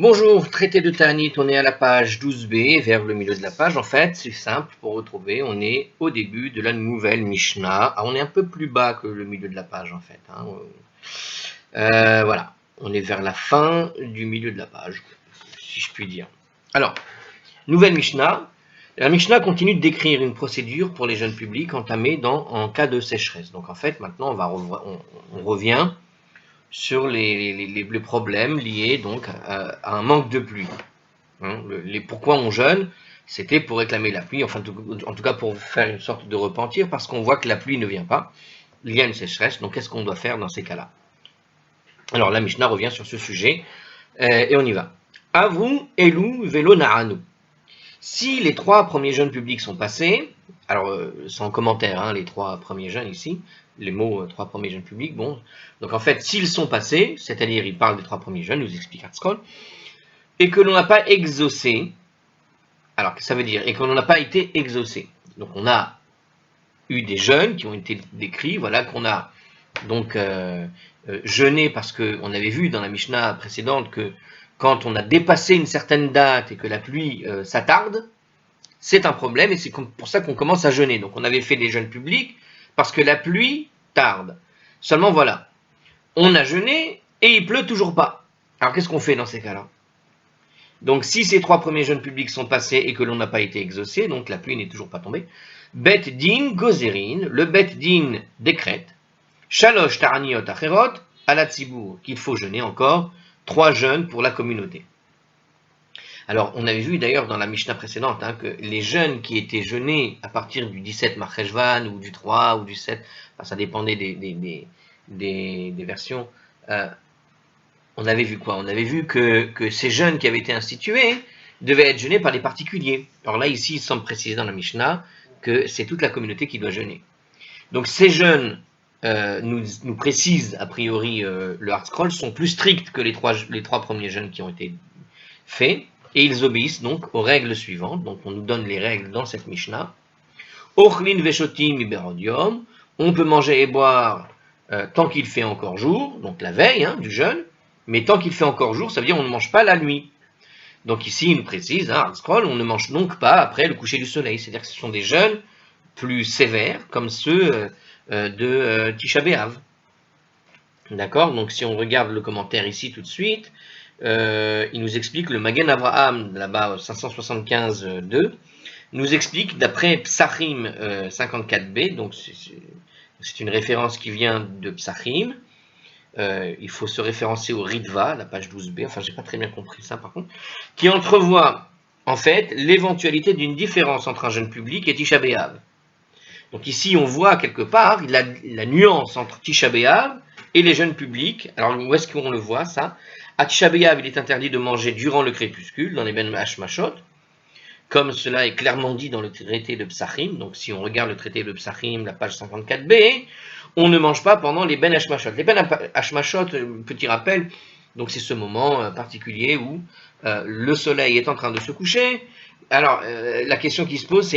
Bonjour, traité de Ta'anit, on est à la page 12b, vers le milieu de la page. En fait, c'est simple pour retrouver, on est au début de la nouvelle Mishnah. Ah, on est un peu plus bas que le milieu de la page, en fait. Voilà, on est vers la fin du milieu de la page, si je puis dire. Alors, nouvelle Mishnah. La Mishnah continue de décrire une procédure pour les jeunes publics entamée en cas de sécheresse. Donc, en fait, maintenant, on revient sur les problèmes liés donc à un manque de pluie. Pourquoi on jeûne, c'était pour réclamer la pluie, enfin en tout cas pour faire une sorte de repentir, parce qu'on voit que la pluie ne vient pas, il y a une sécheresse, donc qu'est-ce qu'on doit faire dans ces cas-là? Alors la Mishnah revient sur ce sujet, et on y va. Avru, Elu, Velo, Na'anu. Si les trois premiers jeûnes publics sont passés, alors c'est en commentaire, les trois premiers jeûnes ici, les mots trois premiers jeûnes publics, bon, donc en fait s'ils sont passés, c'est-à-dire il parle des trois premiers jeûnes, nous explique Hartskoll, et que l'on n'a pas exaucé, alors que ça veut dire, et qu'on n'a pas été exaucé. Donc on a eu des jeûnes qui ont été décrits, voilà, qu'on a donc jeûné parce qu'on avait vu dans la Mishnah précédente que quand on a dépassé une certaine date et que la pluie s'attarde, c'est un problème et c'est pour ça qu'on commence à jeûner. Donc on avait fait des jeûnes publics parce que la pluie tarde. Seulement voilà, on a jeûné et il pleut toujours pas. Alors qu'est-ce qu'on fait dans ces cas-là? Donc si ces trois premiers jeûnes publics sont passés et que l'on n'a pas été exaucé, donc la pluie n'est toujours pas tombée, Bet Din Gozerin, le Bet Din décrète, Shalosh Taraniot Acherot, ala Tzibour, qu'il faut jeûner encore 3 jeûnes pour la communauté. Alors on avait vu d'ailleurs dans la Mishnah précédente que les jeûnes qui étaient jeûnés à partir du 17 Marcheshvan ou du 3 ou du 7, enfin, ça dépendait des versions, on avait vu quoi? On avait vu que ces jeûnes qui avaient été institués devaient être jeûnés par les particuliers. Alors là, ici, il semble préciser dans la Mishnah que c'est toute la communauté qui doit jeûner. Donc ces jeûnes, nous précise a priori le Hartskoll, sont plus stricts que les trois premiers jeûnes qui ont été faits, et ils obéissent donc aux règles suivantes. Donc on nous donne les règles dans cette Mishnah. Ochlin veshotim iberodium, on peut manger et boire tant qu'il fait encore jour, donc la veille du jeûne, mais tant qu'il fait encore jour, ça veut dire on ne mange pas la nuit. Donc ici, il nous précise, on ne mange donc pas après le coucher du soleil. C'est-à-dire que ce sont des jeûnes plus sévères, comme ceux de Tisha B'Av. D'accord? Donc si on regarde le commentaire ici tout de suite, il nous explique, le Magen Avraham, là-bas, 575.2, nous explique, d'après Psachim 54b, donc c'est une référence qui vient de Psachim, il faut se référencer au Ritva, la page 12b, enfin j'ai pas très bien compris ça par contre, qui entrevoit en fait l'éventualité d'une différence entre un jeûne public et Tisha B'Av. Donc ici on voit quelque part la nuance entre Tisha B'Av et les jeûnes publics. Alors où est-ce qu'on le voit ça? À Tisha B'Av, il est interdit de manger durant le crépuscule, dans les Ben Hashmashot, comme cela est clairement dit dans le traité de Psachim. Donc si on regarde le traité de Psachim, la page 54b, on ne mange pas pendant les Ben Hashmashot. Les Ben Hashmashot, petit rappel, donc c'est ce moment particulier où le soleil est en train de se coucher. Alors, la question qui se pose, c'est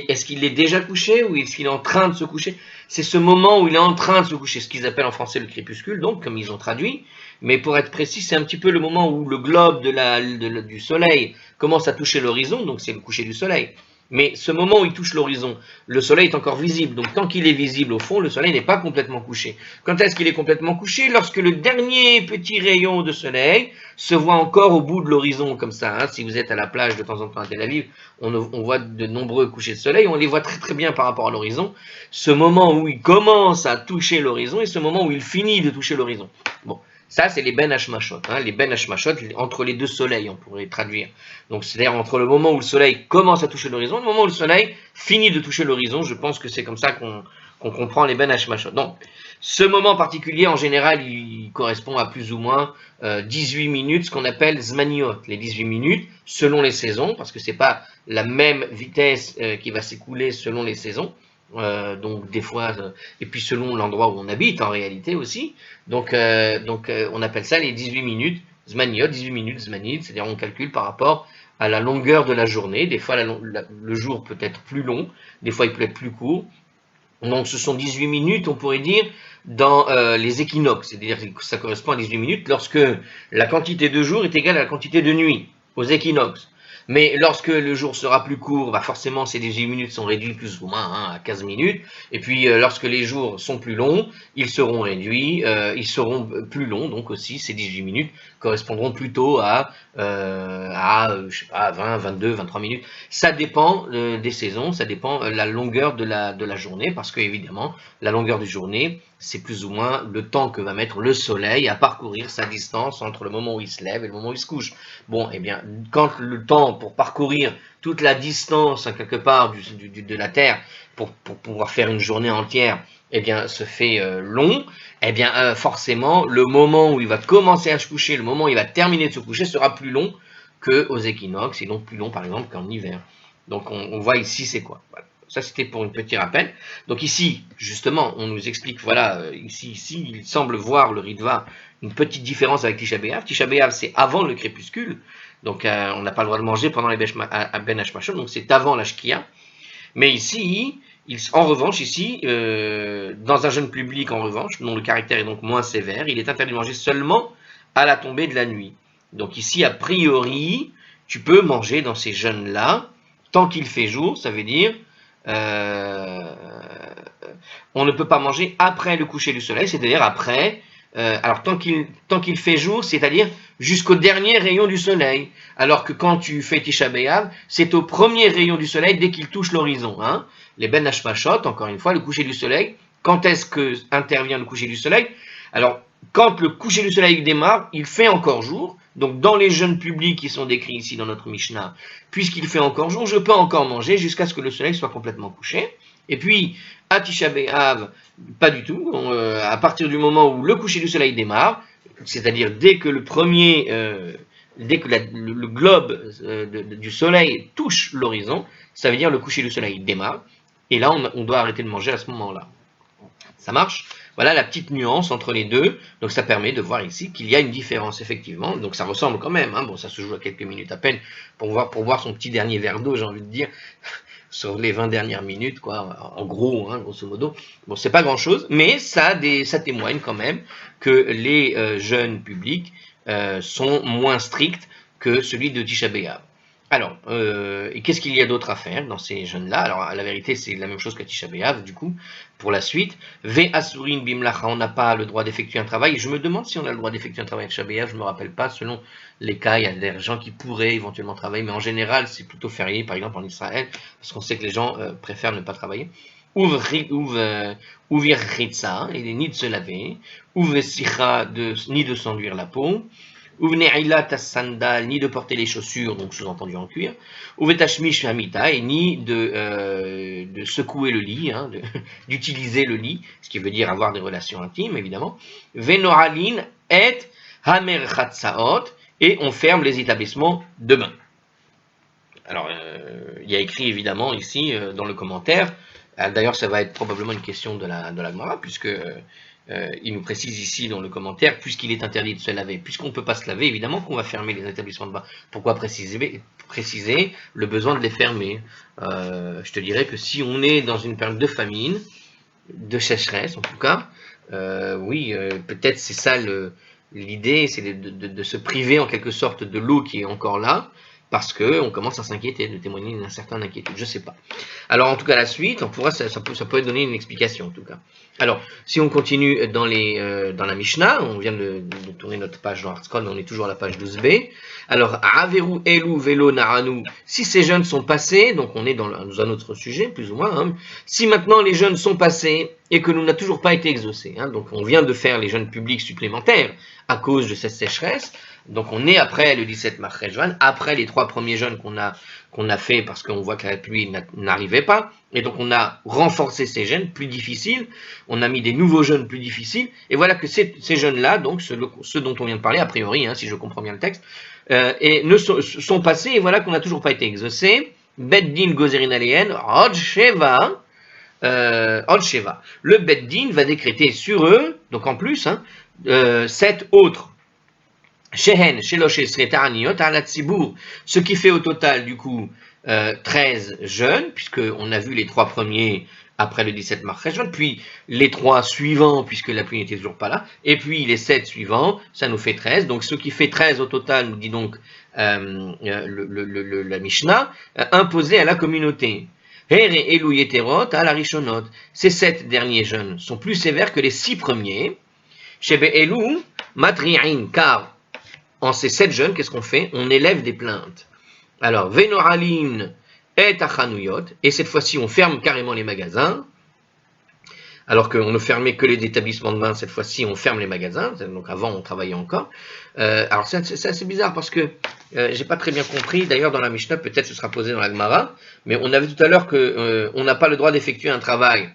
est-ce qu'il est déjà couché ou est-ce qu'il est en train de se coucher? C'est ce moment où il est en train de se coucher, ce qu'ils appellent en français le crépuscule, donc, comme ils ont traduit. Mais pour être précis, c'est un petit peu le moment où le globe du soleil commence à toucher l'horizon, donc c'est le coucher du soleil. Mais ce moment où il touche l'horizon, le soleil est encore visible. Donc tant qu'il est visible au fond, le soleil n'est pas complètement couché. Quand est-ce qu'il est complètement couché? Lorsque le dernier petit rayon de soleil se voit encore au bout de l'horizon, comme ça. Si vous êtes à la plage de temps en temps à Tel Aviv, on voit de nombreux couchers de soleil, on les voit très très bien par rapport à l'horizon. Ce moment où il commence à toucher l'horizon et ce moment où il finit de toucher l'horizon. Bon. Ça, c'est les Ben Hashmashot. Les Ben Hashmashot, entre les deux soleils, on pourrait traduire. Donc, c'est-à-dire entre le moment où le soleil commence à toucher l'horizon et le moment où le soleil finit de toucher l'horizon. Je pense que c'est comme ça qu'on comprend les Ben Hashmashot. Donc, ce moment particulier, en général, il correspond à plus ou moins 18 minutes, ce qu'on appelle Zmaniot. Les 18 minutes, selon les saisons, parce que c'est pas la même vitesse qui va s'écouler selon les saisons. Donc des fois, et puis selon l'endroit où on habite en réalité aussi, donc on appelle ça les 18 minutes Zmaniot, 18 minutes Zmanit, c'est-à-dire on calcule par rapport à la longueur de la journée. Des fois le jour peut être plus long, des fois il peut être plus court, Donc ce sont 18 minutes, on pourrait dire, dans les équinoxes, c'est-à-dire que ça correspond à 18 minutes lorsque la quantité de jours est égale à la quantité de nuit, aux équinoxes. Mais lorsque le jour sera plus court, bah forcément ces 18 minutes sont réduites plus ou moins hein, à 15 minutes. Et puis lorsque les jours sont plus longs, ils seront réduits, ils seront plus longs, donc aussi ces 18 minutes correspondront plutôt je sais pas, 20, 22, 23 minutes. Ça dépend des saisons, ça dépend de la longueur de la journée, parce que évidemment, la longueur de journée, c'est plus ou moins le temps que va mettre le soleil à parcourir sa distance entre le moment où il se lève et le moment où il se couche. Bon, eh bien, quand le temps pour parcourir toute la distance, hein, quelque part, de la Terre, pour pouvoir faire une journée entière, eh bien, se fait long, eh bien, forcément, le moment où il va commencer à se coucher, le moment où il va terminer de se coucher, sera plus long qu'aux équinoxes, et donc plus long, par exemple, qu'en hiver. Donc, on voit ici, c'est quoi. Voilà. Ça, c'était pour un petit rappel. Donc ici, justement, on nous explique, voilà, ici, il semble voir le Ritva une petite différence avec Tisha B'Av. Tisha B'Av, c'est avant le crépuscule, donc on n'a pas le droit de manger pendant les Ben Hashmashot, donc c'est avant la Shkia. Mais ici, en revanche, ici, dans un jeûne public, en revanche, dont le caractère est donc moins sévère, il est interdit de manger seulement à la tombée de la nuit. Donc ici, a priori, tu peux manger dans ces jeûnes-là, tant qu'il fait jour, ça veut dire on ne peut pas manger après le coucher du soleil, c'est-à-dire après, alors tant qu'il fait jour, c'est-à-dire jusqu'au dernier rayon du soleil, alors que quand tu fais Tisha B'Av, c'est au premier rayon du soleil dès qu'il touche l'horizon. Hein. Les Ben Hashmashot, encore une fois, le coucher du soleil, quand est-ce que intervient le coucher du soleil? Alors, quand le coucher du soleil démarre, il fait encore jour, donc dans les jeûnes publics qui sont décrits ici dans notre Mishnah, puisqu'il fait encore jour, je peux encore manger jusqu'à ce que le soleil soit complètement couché. Et puis, à Tisha B'Av, pas du tout. À partir du moment où le coucher du soleil démarre, c'est-à-dire dès que le globe du soleil touche l'horizon, ça veut dire le coucher du soleil démarre. Et là, on doit arrêter de manger à ce moment-là. Ça marche? Voilà la petite nuance entre les deux. Donc ça permet de voir ici qu'il y a une différence, effectivement. Donc ça ressemble quand même. Hein. Bon, ça se joue à quelques minutes à peine pour boire son petit dernier verre d'eau, j'ai envie de dire, sur les 20 dernières minutes, quoi, en gros, hein, grosso modo. Bon, c'est pas grand-chose, mais ça témoigne quand même que les jeûnes publics sont moins stricts que celui de Tisha B'Av. Alors, et qu'est-ce qu'il y a d'autre à faire dans ces jeûnes-là? Alors, la vérité, c'est la même chose qu'à Tisha B'Av, du coup, pour la suite. Ve Asurin Bimlacha, on n'a pas le droit d'effectuer un travail. Et je me demande si on a le droit d'effectuer un travail à Tisha B'Av, je ne me rappelle pas. Selon les cas, il y a des gens qui pourraient éventuellement travailler, mais en général, c'est plutôt férié, par exemple en Israël, parce qu'on sait que les gens préfèrent ne pas travailler. Ouvrir Ritza, il est ni de se laver, ouvre Sicha, ni de s'enduire la peau. Uvne'ilat sandal, ni de porter les chaussures, donc sous-entendu en cuir. Uvetashmish hamita, et ni de secouer le lit, hein, d'utiliser le lit, ce qui veut dire avoir des relations intimes, évidemment. Venoralin et hamer chatsaot, et on ferme les établissements de bain. Alors, il y a écrit évidemment ici dans le commentaire, d'ailleurs ça va être probablement une question de la Gemara, puisque il nous précise ici dans le commentaire, puisqu'il est interdit de se laver, puisqu'on ne peut pas se laver, évidemment qu'on va fermer les établissements de bain. Pourquoi préciser le besoin de les fermer? Je te dirais que si on est dans une période de famine, de sécheresse en tout cas, oui, peut-être c'est ça l'idée, c'est de se priver en quelque sorte de l'eau qui est encore là, parce qu'on commence à s'inquiéter, de témoigner d'une certaine inquiétude, je ne sais pas. Alors en tout cas la suite, ça peut donner une explication en tout cas. Alors si on continue dans la Mishnah, on vient de tourner notre page dans Hartzkol, on est toujours à la page 12b. Alors Averu Elu Velo Naranu, si ces jeûnes sont passés, donc on est dans un autre sujet plus ou moins, hein, si maintenant les jeûnes sont passés et que nous n'avons toujours pas été exaucés, hein, donc on vient de faire les jeûnes publics supplémentaires à cause de cette sécheresse, donc on est après le 17 Marcheshvan, après les 3 premiers jeûnes qu'on a fait parce qu'on voit que la pluie n'arrivait pas, et donc on a renforcé ces jeûnes plus difficiles, on a mis des nouveaux jeûnes plus difficiles, et voilà que ces jeûnes-là, donc ceux dont on vient de parler, a priori, hein, si je comprends bien le texte, sont passés, et voilà qu'on n'a toujours pas été exaucés. Beddin Gozerin Aleyen, Od Sheva, le Beddin va décréter sur eux, donc en plus, hein, 7 autres. Shehen, Shelosh Esret Ta'aniot, Ala Tzibour, ce qui fait au total, du coup, 13 jeunes, puisqu'on a vu les 3 premiers après le 17 mars juin, puis les 3 suivants, puisque la pluie n'était toujours pas là, et puis les 7 suivants, ça nous fait 13. Donc ce qui fait 13 au total, nous dit donc la Mishnah, imposé à la communauté. Ces 7 derniers jeunes sont plus sévères que les 6 premiers. Car en ces 7 jeunes, qu'est-ce qu'on fait? On élève des plaintes. Alors, Venoralin et Achanuyot, et cette fois-ci, on ferme carrément les magasins, alors qu'on ne fermait que les établissements de vin, cette fois-ci, on ferme les magasins, donc avant, on travaillait encore. Alors, c'est assez bizarre, parce que j'ai pas très bien compris, d'ailleurs, dans la Mishnah, peut-être ce sera posé dans la Gemara, mais on a vu tout à l'heure qu'on n'a pas le droit d'effectuer un travail.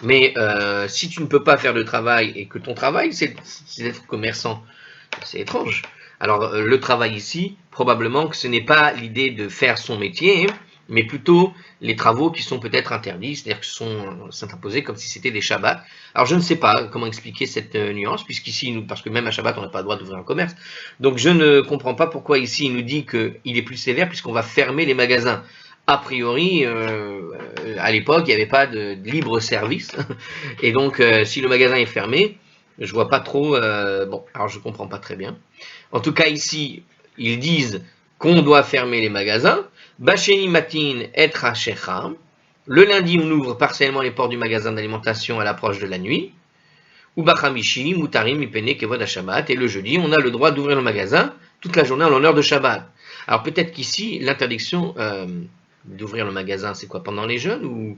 Mais si tu ne peux pas faire de travail, et que ton travail, c'est d'être commerçant, c'est étrange. Alors, le travail ici, probablement que ce n'est pas l'idée de faire son métier, mais plutôt les travaux qui sont peut-être interdits, c'est-à-dire que sont imposés comme si c'était des Shabbats. Alors, je ne sais pas comment expliquer cette nuance, puisqu'ici, parce que même à Shabbat, on n'a pas le droit d'ouvrir un commerce. Donc, je ne comprends pas pourquoi ici, il nous dit qu'il est plus sévère, puisqu'on va fermer les magasins. A priori, à l'époque, il n'y avait pas de libre service. Et donc, si le magasin est fermé, je vois pas trop. Bon, alors je comprends pas très bien. En tout cas, ici, ils disent qu'on doit fermer les magasins. Bacheni matin et rachecha. Le lundi, on ouvre partiellement les portes du magasin d'alimentation à l'approche de la nuit. Ou bachamishi, mutarim, ipene, kevod Shabbat. Et le jeudi, on a le droit d'ouvrir le magasin toute la journée en l'honneur de Shabbat. Alors peut-être qu'ici, l'interdiction d'ouvrir le magasin, c'est quoi, pendant les jeûnes ou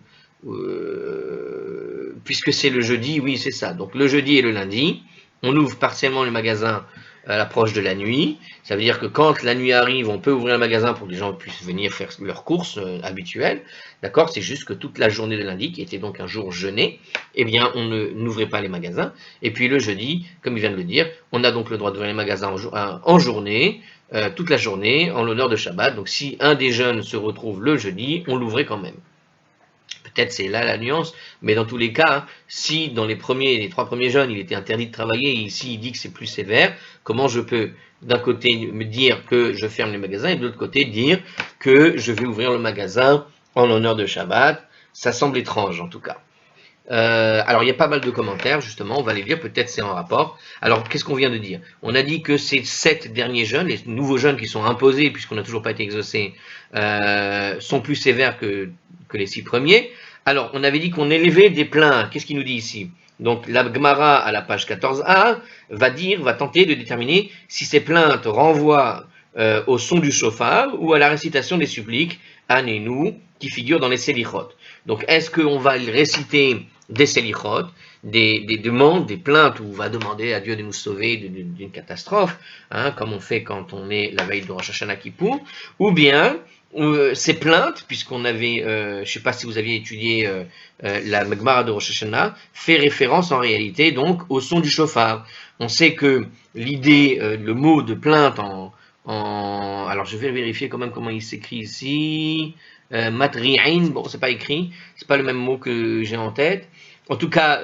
puisque c'est le jeudi, oui, c'est ça. Donc le jeudi et le lundi, on ouvre partiellement le magasin à l'approche de la nuit. Ça veut dire que quand la nuit arrive, on peut ouvrir le magasin pour que les gens puissent venir faire leurs courses habituelles. D'accord? C'est juste que toute la journée de lundi, qui était donc un jour jeûné, eh bien, on n'ouvrait pas les magasins. Et puis le jeudi, comme il vient de le dire, on a donc le droit d'ouvrir les magasins en journée, toute la journée, en l'honneur de Shabbat. Donc si un des jeunes se retrouve le jeudi, on l'ouvrait quand même. Peut-être c'est là la nuance, mais dans tous les cas, si dans les 3 premiers jeunes, il était interdit de travailler, et ici il dit que c'est plus sévère, comment je peux d'un côté me dire que je ferme les magasins, et de l'autre côté dire que je vais ouvrir le magasin en l'honneur de Shabbat? Ça semble étrange en tout cas. Alors il y a pas mal de commentaires, justement, on va les lire, peut-être c'est en rapport. Alors qu'est-ce qu'on vient de dire? On a dit que ces 7 derniers jeunes, les nouveaux jeunes qui sont imposés, puisqu'on n'a toujours pas été exaucés, sont plus sévères que les 6 premiers. Alors on avait dit qu'on élevait des plaintes, qu'est-ce qu'il nous dit ici? Donc la Gemara à la page 14a va tenter de déterminer si ces plaintes renvoient au son du shofar ou à la récitation des suppliques, Anenu, qui figurent dans les Selichot. Donc est-ce qu'on va réciter des Selichot, des demandes, des plaintes, où on va demander à Dieu de nous sauver d'une catastrophe, hein, comme on fait quand on est la veille de Rosh Hashanah Kippour, ou bien ces plaintes, puisqu'on avait, je ne sais pas si vous aviez étudié la Gemara de Rosh Hashanah, fait référence en réalité donc au son du shofar. On sait que l'idée, le mot de plainte alors je vais vérifier quand même comment il s'écrit ici. Matri'in, bon c'est pas écrit, c'est pas le même mot que j'ai en tête. En tout cas,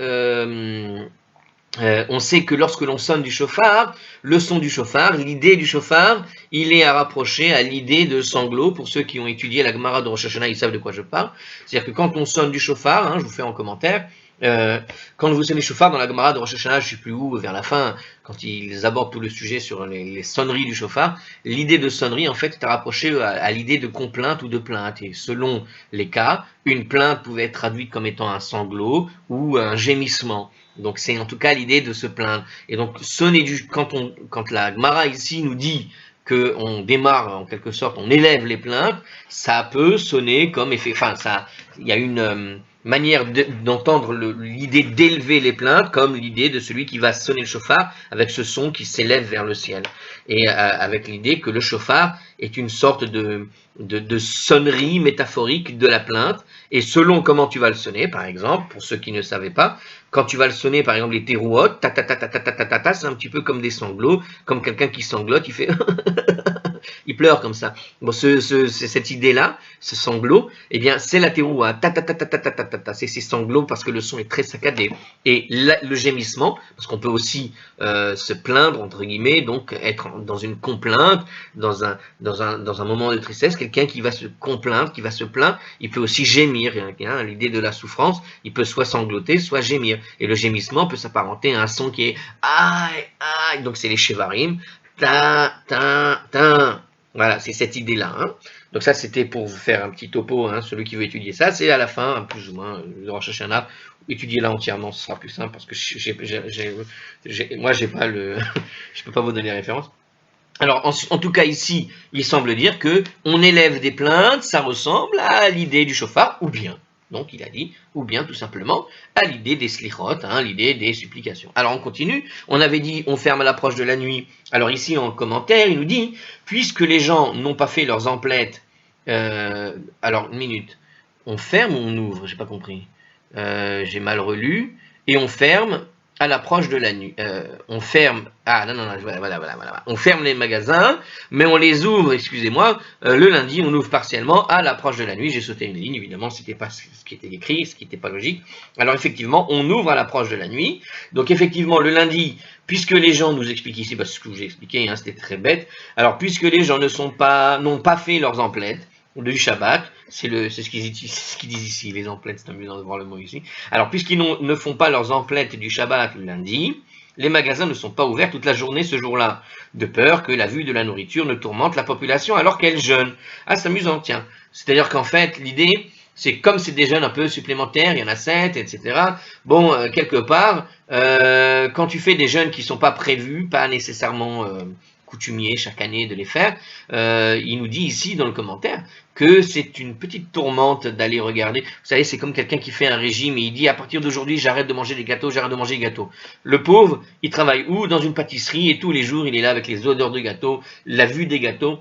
on sait que lorsque l'on sonne du shofar, le son du shofar, l'idée du shofar, il est à rapprocher à l'idée de sanglot. Pour ceux qui ont étudié la Gemara de Rosh Hashanah, ils savent de quoi je parle. C'est-à-dire que quand on sonne du shofar, hein, je vous fais en commentaire, quand vous sonnez le shofar dans la Gemara de Rosh Hashanah, je ne sais plus où, vers la fin, quand ils abordent tout le sujet sur les sonneries du shofar, l'idée de sonnerie, en fait, est à rapprocher à l'idée de complainte ou de plainte. Et selon les cas, une plainte pouvait être traduite comme étant un sanglot ou un gémissement. Donc c'est en tout cas l'idée de se plaindre. Et donc sonner quand la Gemara ici nous dit qu'on démarre en quelque sorte, on élève les plaintes, ça peut sonner comme effet. Enfin, il y a une manière d'entendre l'idée d'élever les plaintes comme l'idée de celui qui va sonner le shofar avec ce son qui s'élève vers le ciel. Et avec l'idée que le shofar est une sorte de sonnerie métaphorique de la plainte. Et selon comment tu vas le sonner, par exemple, pour ceux qui ne savaient pas, quand tu vas le sonner, par exemple, les terouot, c'est un petit peu comme des sanglots, comme quelqu'un qui sanglote, il fait, il pleure comme ça. Bon, cette idée-là, ce sanglot, eh bien, c'est la teroua. C'est ces sanglots parce que le son est très saccadé. Et le gémissement, parce qu'on peut aussi se plaindre, entre guillemets, donc être dans une complainte, dans un moment de tristesse, quelqu'un qui va se complaindre, qui va se plaindre, il peut aussi gémir. Hein, l'idée de la souffrance, il peut soit sangloter, soit gémir. Et le gémissement peut s'apparenter à un son qui est aïe, aïe, donc c'est les chevarim, ta, ta, ta. Voilà, c'est cette idée-là. Hein. Donc ça, c'était pour vous faire un petit topo, hein, celui qui veut étudier ça, c'est à la fin, plus ou moins, de rechercher un arbre, étudier-la entièrement, ce sera plus simple, parce que moi, j'ai pas le, je peux pas vous donner les références. Alors, en tout cas, ici, il semble dire que on élève des plaintes, ça ressemble à l'idée du chauffard, ou bien, donc il a dit, ou bien tout simplement à l'idée des slichot, hein, l'idée des supplications. Alors on continue, on avait dit on ferme à l'approche de la nuit. Alors ici en commentaire, il nous dit, puisque les gens n'ont pas fait leurs emplettes, alors une minute, on ferme ou on ouvre, j'ai pas compris, j'ai mal relu, et on ferme à l'approche de la nuit. On ferme, voilà. On ferme les magasins, mais on les ouvre, excusez-moi, le lundi, on ouvre partiellement à l'approche de la nuit. J'ai sauté une ligne, évidemment, c'était pas ce qui était écrit, ce qui n'était pas logique. Alors effectivement, on ouvre à l'approche de la nuit. Donc effectivement, le lundi, puisque les gens nous expliquent ici, parce que ce que je vous ai expliqué, hein, c'était très bête. Alors puisque les gens n'ont pas fait leurs emplettes du Shabbat, c'est ce qu'ils disent ici, les emplettes, c'est amusant de voir le mot ici. Alors, puisqu'ils ne font pas leurs emplettes du Shabbat le lundi, les magasins ne sont pas ouverts toute la journée ce jour-là, de peur que la vue de la nourriture ne tourmente la population alors qu'elle jeûne. Ah, c'est amusant, tiens. C'est-à-dire qu'en fait, l'idée, c'est comme c'est des jeûnes un peu supplémentaires, il y en a 7, etc. Bon, quelque part, quand tu fais des jeûnes qui ne sont pas prévus, pas nécessairement coutumier chaque année de les faire, il nous dit ici dans le commentaire que c'est une petite tourmente d'aller regarder. Vous savez, c'est comme quelqu'un qui fait un régime et il dit à partir d'aujourd'hui j'arrête de manger des gâteaux, j'arrête de manger des gâteaux. Le pauvre, il travaille où? Dans une pâtisserie et tous les jours il est là avec les odeurs de gâteaux, la vue des gâteaux.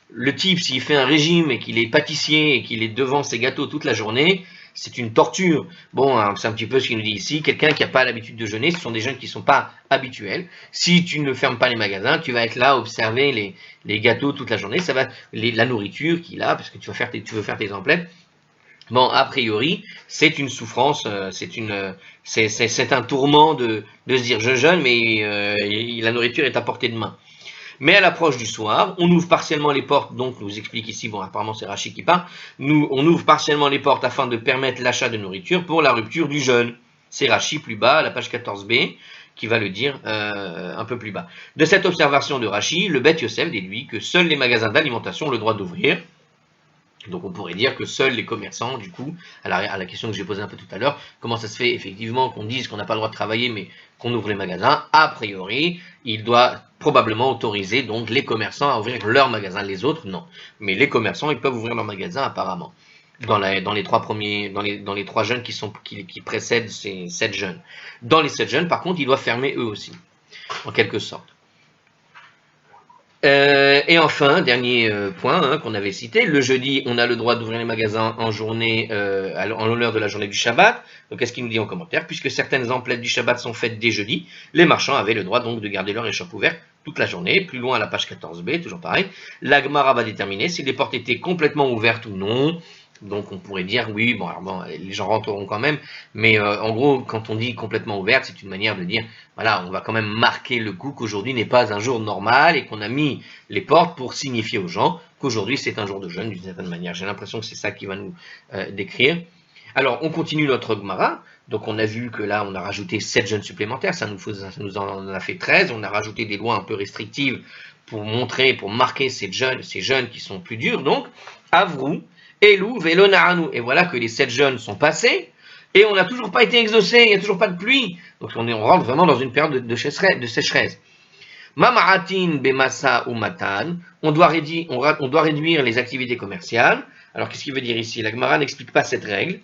Le type, s'il fait un régime et qu'il est pâtissier et qu'il est devant ses gâteaux toute la journée, c'est une torture. Bon, c'est un petit peu ce qu'il nous dit ici. Quelqu'un qui n'a pas l'habitude de jeûner, ce sont des jeunes qui ne sont pas habituels. Si tu ne fermes pas les magasins, tu vas être là à observer les gâteaux toute la journée. Ça va, la nourriture qu'il a, parce que tu veux faire tes emplettes. Bon, a priori, c'est une souffrance, c'est un tourment de se dire je jeûne, mais la nourriture est à portée de main. Mais à l'approche du soir, on ouvre partiellement les portes, donc nous explique ici, bon apparemment c'est Rachid qui parle, on ouvre partiellement les portes afin de permettre l'achat de nourriture pour la rupture du jeûne. C'est Rachid plus bas, à la page 14b, qui va le dire un peu plus bas. De cette observation de Rachid, le Beth Yosef déduit que seuls les magasins d'alimentation ont le droit d'ouvrir. Donc on pourrait dire que seuls les commerçants, du coup, à la question que j'ai posée un peu tout à l'heure, comment ça se fait effectivement qu'on dise qu'on n'a pas le droit de travailler mais qu'on ouvre les magasins? A priori, il doit probablement autoriser donc les commerçants à ouvrir leurs magasins, les autres non. Mais les commerçants, ils peuvent ouvrir leurs magasins apparemment. Dans les trois jeunes qui précèdent ces 7 jeunes. Dans les 7 jeunes, par contre, ils doivent fermer eux aussi, en quelque sorte. Et enfin, dernier point hein, qu'on avait cité, le jeudi, on a le droit d'ouvrir les magasins en journée, en l'honneur de la journée du Shabbat. Donc, qu'est-ce qu'il nous dit en commentaire? Puisque certaines emplettes du Shabbat sont faites dès jeudi, les marchands avaient le droit donc de garder leur échoppe ouverte toute la journée. Plus loin à la page 14b, toujours pareil, la Gemara va déterminer si les portes étaient complètement ouvertes ou non. Donc on pourrait dire oui, bon, alors bon, les gens rentreront quand même, mais en gros, quand on dit complètement ouverte, c'est une manière de dire, voilà, on va quand même marquer le coup qu'aujourd'hui n'est pas un jour normal et qu'on a mis les portes pour signifier aux gens qu'aujourd'hui c'est un jour de jeûne d'une certaine manière. J'ai l'impression que c'est ça qui va nous décrire. Alors on continue notre Gemara, donc on a vu que là on a rajouté 7 jeûnes supplémentaires, ça nous en a fait 13, on a rajouté des lois un peu restrictives pour marquer ces jeûnes qui sont plus durs, donc, Avrou, Elou, Velo, Naranou. Et voilà que les 7 jeûnes sont passés, et on n'a toujours pas été exaucé, il n'y a toujours pas de pluie. Donc on rentre vraiment dans une période de sécheresse. Mamaratin, Bemassa ou Matan, on doit réduire les activités commerciales. Alors qu'est-ce qu'il veut dire ici? La Gemara n'explique pas cette règle.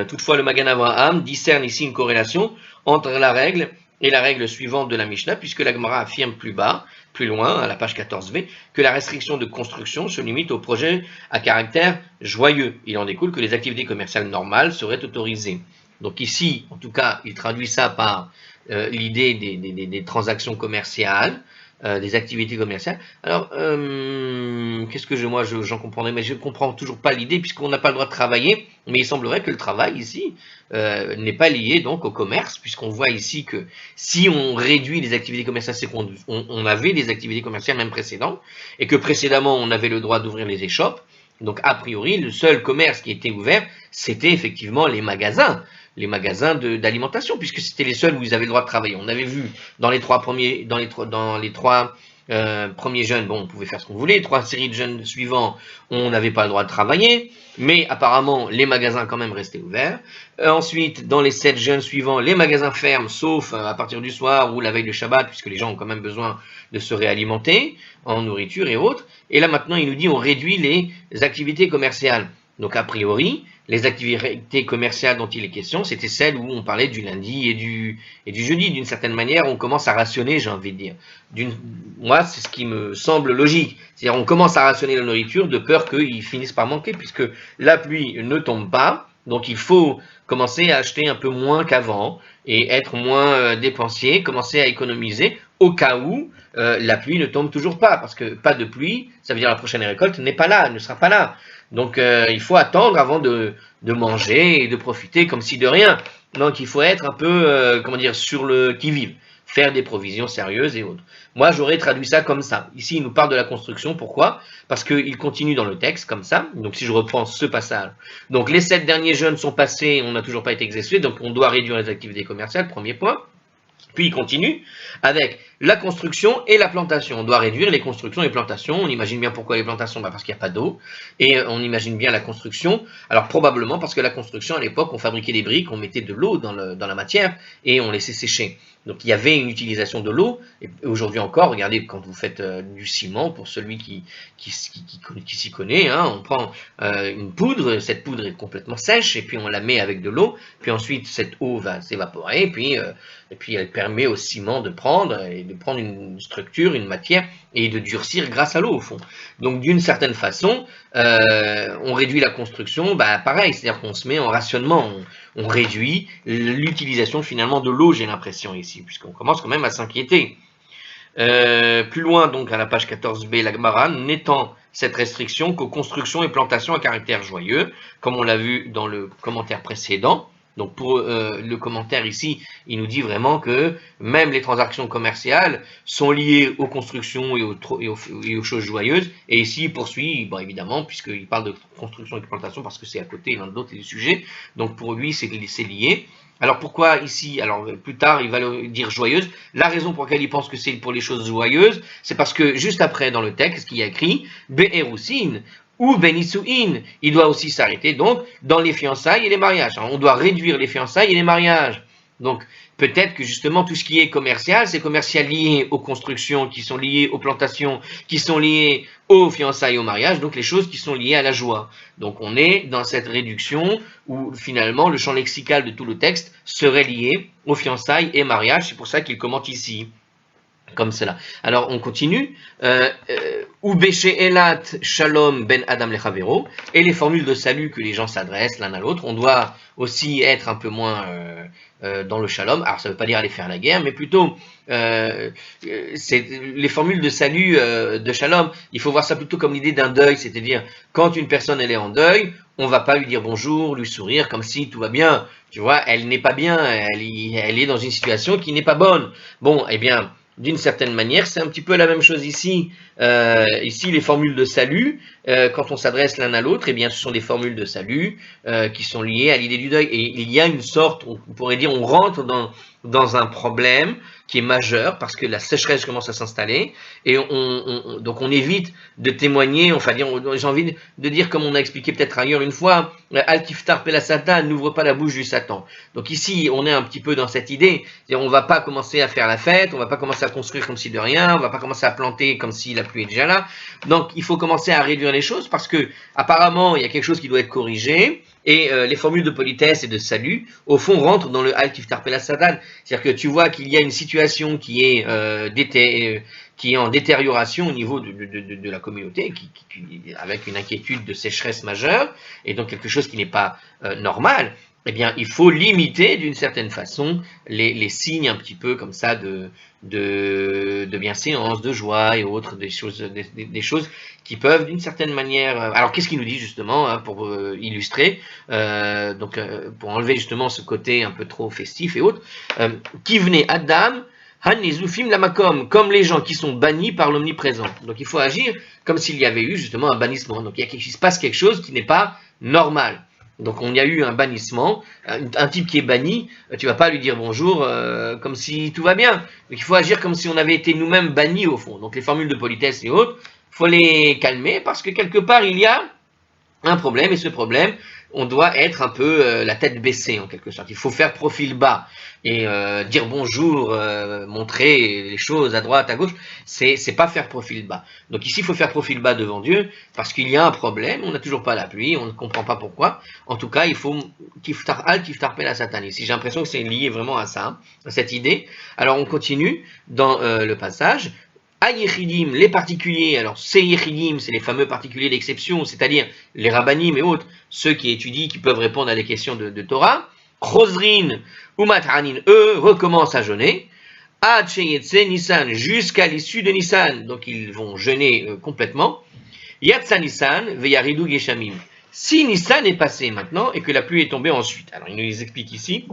Toutefois, le Magan Avraham discerne ici une corrélation entre la règle et la règle suivante de la Mishnah, puisque la Gemara affirme plus loin, à la page 14b, que la restriction de construction se limite aux projets à caractère joyeux. Il en découle que les activités commerciales normales seraient autorisées. Donc ici, en tout cas, il traduit ça par l'idée des transactions commerciales, des activités commerciales. Alors, qu'est-ce que j'en comprendrais, mais je ne comprends toujours pas l'idée, puisqu'on n'a pas le droit de travailler, mais il semblerait que le travail ici n'est pas lié donc au commerce, puisqu'on voit ici que si on réduit les activités commerciales, c'est qu'on avait des activités commerciales même précédentes, et que précédemment on avait le droit d'ouvrir les échoppes. Donc a priori, le seul commerce qui était ouvert, c'était effectivement les magasins d'alimentation, puisque c'était les seuls où ils avaient le droit de travailler. On avait vu dans les trois premiers jeûnes, bon, on pouvait faire ce qu'on voulait. Les 3 séries de jeûnes suivants, on n'avait pas le droit de travailler, mais apparemment les magasins quand même restaient ouverts. Ensuite, dans les 7 jeûnes suivants, les magasins ferment, sauf à partir du soir ou la veille de Shabbat, puisque les gens ont quand même besoin de se réalimenter en nourriture et autres. Et là maintenant, il nous dit on réduit les activités commerciales. Donc a priori, les activités commerciales dont il est question, c'était celles où on parlait du lundi et du jeudi. D'une certaine manière, on commence à rationner, j'ai envie de dire. Moi, c'est ce qui me semble logique. C'est-à-dire on commence à rationner la nourriture de peur qu'ils finissent par manquer, puisque la pluie ne tombe pas. Donc il faut commencer à acheter un peu moins qu'avant et être moins dépensier, commencer à économiser au cas où la pluie ne tombe toujours pas. Parce que pas de pluie, ça veut dire la prochaine récolte n'est pas là, ne sera pas là. Donc il faut attendre avant de manger et de profiter comme si de rien. Donc il faut être un peu, sur le qui-vive, faire des provisions sérieuses et autres. Moi j'aurais traduit ça comme ça. Ici il nous parle de la construction, pourquoi? Parce qu'il continue dans le texte comme ça. Donc si je reprends ce passage. Donc les 7 derniers jeûnes sont passés, on n'a toujours pas été exaucé, donc on doit réduire les activités commerciales, premier point. Puis il continue avec la construction et la plantation. On doit réduire les constructions et plantations. On imagine bien pourquoi les plantations, parce qu'il n'y a pas d'eau. Et on imagine bien la construction. Alors probablement parce que la construction, à l'époque, on fabriquait des briques, on mettait de l'eau dans la matière et on laissait sécher. Donc il y avait une utilisation de l'eau. Et aujourd'hui encore, regardez, quand vous faites du ciment, pour celui qui s'y connaît, hein, on prend une poudre, cette poudre est complètement sèche, et puis on la met avec de l'eau. Puis ensuite, cette eau va s'évaporer, et puis elle permet au ciment de prendre une structure, une matière, et de durcir grâce à l'eau au fond. Donc d'une certaine façon, on réduit la construction, pareil, c'est-à-dire qu'on se met en rationnement, on réduit l'utilisation finalement de l'eau, j'ai l'impression ici, puisqu'on commence quand même à s'inquiéter. Plus loin, donc à la page 14b, la Gemara n'étend cette restriction qu'aux constructions et plantations à caractère joyeux, comme on l'a vu dans le commentaire précédent. Donc pour le commentaire ici, il nous dit vraiment que même les transactions commerciales sont liées aux constructions et aux choses joyeuses. Et ici, il poursuit, évidemment, puisqu'il parle de construction et de plantation, parce que c'est à côté l'un de l'autre les sujets. Donc pour lui, c'est lié. Alors pourquoi ici, alors plus tard, il va le dire joyeuse. La raison pour laquelle il pense que c'est pour les choses joyeuses, c'est parce que juste après, dans le texte, qu'il y a écrit « Be'erusin » ou Benisuin, il doit aussi s'arrêter donc dans les fiançailles et les mariages. Alors, on doit réduire les fiançailles et les mariages. Donc peut-être que justement tout ce qui est commercial, c'est commercial lié aux constructions, qui sont liées aux plantations, qui sont liées aux fiançailles et aux mariages, donc les choses qui sont liées à la joie. Donc on est dans cette réduction où finalement le champ lexical de tout le texte serait lié aux fiançailles et mariages. C'est pour ça qu'il commente ici comme cela. Alors on continue. Ou Elat Shalom Ben Adam Lechavero, et les formules de salut que les gens s'adressent l'un à l'autre. On doit aussi être un peu moins dans le Shalom. Alors ça ne veut pas dire aller faire la guerre, mais plutôt c'est les formules de salut de Shalom. Il faut voir ça plutôt comme l'idée d'un deuil, c'est-à-dire quand une personne elle est en deuil, on va pas lui dire bonjour, lui sourire comme si tout va bien. Tu vois, elle n'est pas bien, elle est dans une situation qui n'est pas bonne. Bon, eh bien, d'une certaine manière, c'est un petit peu la même chose ici. Ici, les formules de salut, quand on s'adresse l'un à l'autre, eh bien, ce sont des formules de salut qui sont liées à l'idée du deuil. Et il y a une sorte, on pourrait dire, on rentre dans un problème qui est majeur parce que la sécheresse commence à s'installer et donc on évite de témoigner, enfin j'ai envie de dire comme on a expliqué peut-être ailleurs une fois, Al tiftar pela Satan, n'ouvre pas la bouche du Satan. Donc ici on est un petit peu dans cette idée, c'est-à-dire on va pas commencer à faire la fête, on va pas commencer à construire comme si de rien, on va pas commencer à planter comme si la pluie est déjà là. Donc il faut commencer à réduire les choses parce que apparemment il y a quelque chose qui doit être corrigé. Et les formules de politesse et de salut, au fond, rentrent dans le Al tiftar pela Satan. C'est-à-dire que tu vois qu'il y a une situation qui est en détérioration au niveau de la communauté, avec une inquiétude de sécheresse majeure, et donc quelque chose qui n'est pas normal. eh bien, il faut limiter d'une certaine façon les signes un petit peu comme ça de bienséance, de joie et autres, des choses qui peuvent d'une certaine manière... Alors, qu'est-ce qu'il nous dit justement hein, pour illustrer pour enlever justement ce côté un peu trop festif et autres, qui venait Adam, Han Lamakom, comme les gens qui sont bannis par l'omniprésent. Donc, il faut agir comme s'il y avait eu justement un bannissement. Donc, il se passe quelque chose qui n'est pas normal. Donc on y a eu un bannissement, un type qui est banni, tu vas pas lui dire bonjour comme si tout va bien. Donc il faut agir comme si on avait été nous-mêmes bannis au fond. Donc les formules de politesse et autres, il faut les calmer parce que quelque part il y a un problème et ce problème, on doit être un peu la tête baissée en quelque sorte. Il faut faire profil bas et dire bonjour, montrer les choses à droite, à gauche, c'est pas faire profil bas. Donc ici, il faut faire profil bas devant Dieu parce qu'il y a un problème, on n'a toujours pas la pluie, on ne comprend pas pourquoi. En tout cas, il faut kiftar al, kiftar la satan. Ici, j'ai l'impression que c'est lié vraiment à ça, à cette idée. Alors on continue dans le passage. Ayechidim, les particuliers, alors ces Yechidim, c'est les fameux particuliers d'exception, c'est-à-dire les rabbanim et autres, ceux qui étudient, qui peuvent répondre à des questions de Torah. Chosrin ou Mathanin, eux, recommencent à jeûner. Ad sheyetse Nissan, jusqu'à l'issue de Nissan, donc ils vont jeûner complètement. Yatsa Nissan, veyaridu geshamim. Si Nissan est passé maintenant et que la pluie est tombée ensuite, alors il nous les explique ici,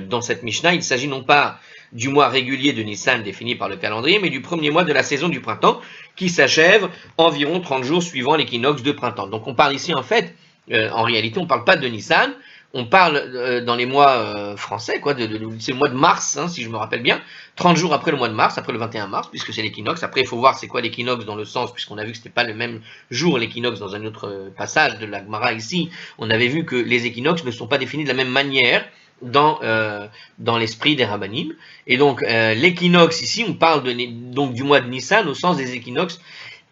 dans cette Mishnah, il s'agit non pas du mois régulier de Nissan défini par le calendrier, mais du premier mois de la saison du printemps qui s'achève environ 30 jours suivant l'équinoxe de printemps. Donc on parle ici en fait, en réalité on ne parle pas de Nissan, on parle dans les mois français, quoi, c'est le mois de mars, hein, si je me rappelle bien, 30 jours après le mois de mars, après le 21 mars, puisque c'est l'équinoxe. Après il faut voir c'est quoi l'équinoxe dans le sens, puisqu'on a vu que ce n'était pas le même jour l'équinoxe dans un autre passage de la Gemara ici, on avait vu que les équinoxes ne sont pas définis de la même manière dans l'esprit des rabbanim. Et donc l'équinoxe ici, on parle donc du mois de Nissan au sens des équinoxes.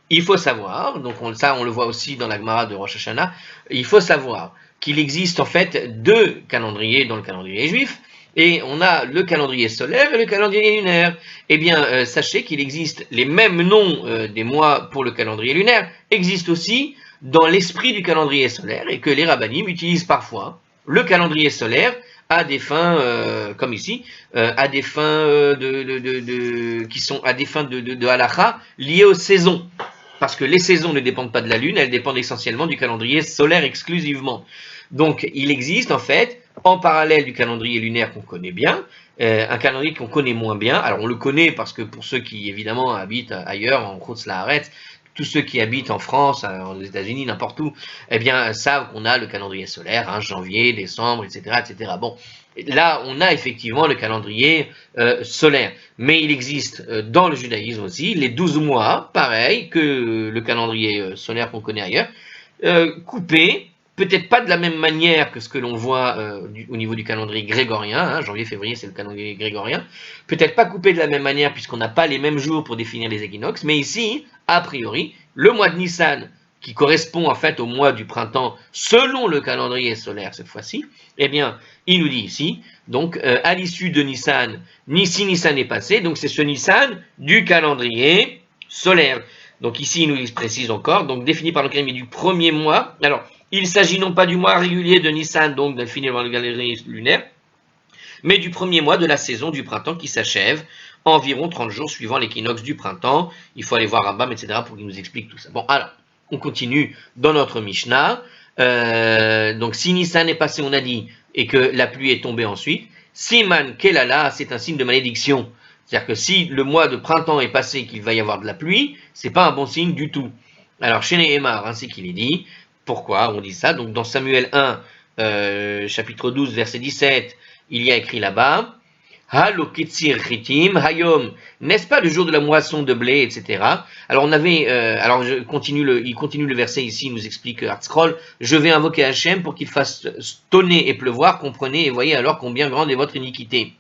Il faut savoir, donc on le voit aussi dans la Gemara de Rosh Hashanah, il faut savoir qu'il existe en fait deux calendriers dans le calendrier juif, et on a le calendrier solaire et le calendrier lunaire. Eh bien, sachez qu'il existe les mêmes noms des mois pour le calendrier lunaire, existent aussi dans l'esprit du calendrier solaire, et que les rabbanim utilisent parfois le calendrier solaire à des fins, comme ici, à des fins qui sont à des fins de halakha liées aux saisons. Parce que les saisons ne dépendent pas de la Lune, elles dépendent essentiellement du calendrier solaire exclusivement. Donc il existe en fait, en parallèle du calendrier lunaire qu'on connaît bien, un calendrier qu'on connaît moins bien. Alors on le connaît parce que pour ceux qui évidemment habitent ailleurs, en Chutz La'aretz, tous ceux qui habitent en France, aux États-Unis, n'importe où, eh bien, savent qu'on a le calendrier solaire, hein, janvier, décembre, etc., etc. Bon, là, on a effectivement le calendrier solaire. Mais il existe dans le judaïsme aussi les 12 mois, pareil que le calendrier solaire qu'on connaît ailleurs, coupés, peut-être pas de la même manière que ce que l'on voit au niveau du calendrier grégorien, hein, janvier-février c'est le calendrier grégorien, peut-être pas coupé de la même manière puisqu'on n'a pas les mêmes jours pour définir les équinoxes, mais ici, a priori, le mois de Nissan, qui correspond en fait au mois du printemps selon le calendrier solaire cette fois-ci, eh bien, il nous dit ici, donc à l'issue de Nissan, si Nissan est passé, donc c'est ce Nissan du calendrier solaire. Donc ici, il nous précise encore, donc défini par le calendrier du premier mois. Alors, il s'agit non pas du mois régulier de Nissan, donc défini par le calendrier lunaire, mais du premier mois de la saison du printemps qui s'achève, environ 30 jours suivant l'équinoxe du printemps. Il faut aller voir Rambam, etc. pour qu'il nous explique tout ça. Bon, alors, on continue dans notre Mishnah. Donc, si Nissan est passé, on a dit, et que la pluie est tombée ensuite, Siman Kelala, c'est un signe de malédiction. C'est-à-dire que si le mois de printemps est passé et qu'il va y avoir de la pluie, c'est pas un bon signe du tout. Alors, chez Nehemar, hein, c'est qu'il est dit. Pourquoi on dit ça? Donc, dans Samuel 1, chapitre 12, verset 17, il y a écrit là-bas, Hayom, n'est-ce pas le jour de la moisson de blé, etc. Alors on avait, il continue le verset ici, il nous explique Hartzkroll, je vais invoquer Hachem pour qu'il fasse tonner et pleuvoir, comprenez et voyez alors combien grande est votre iniquité.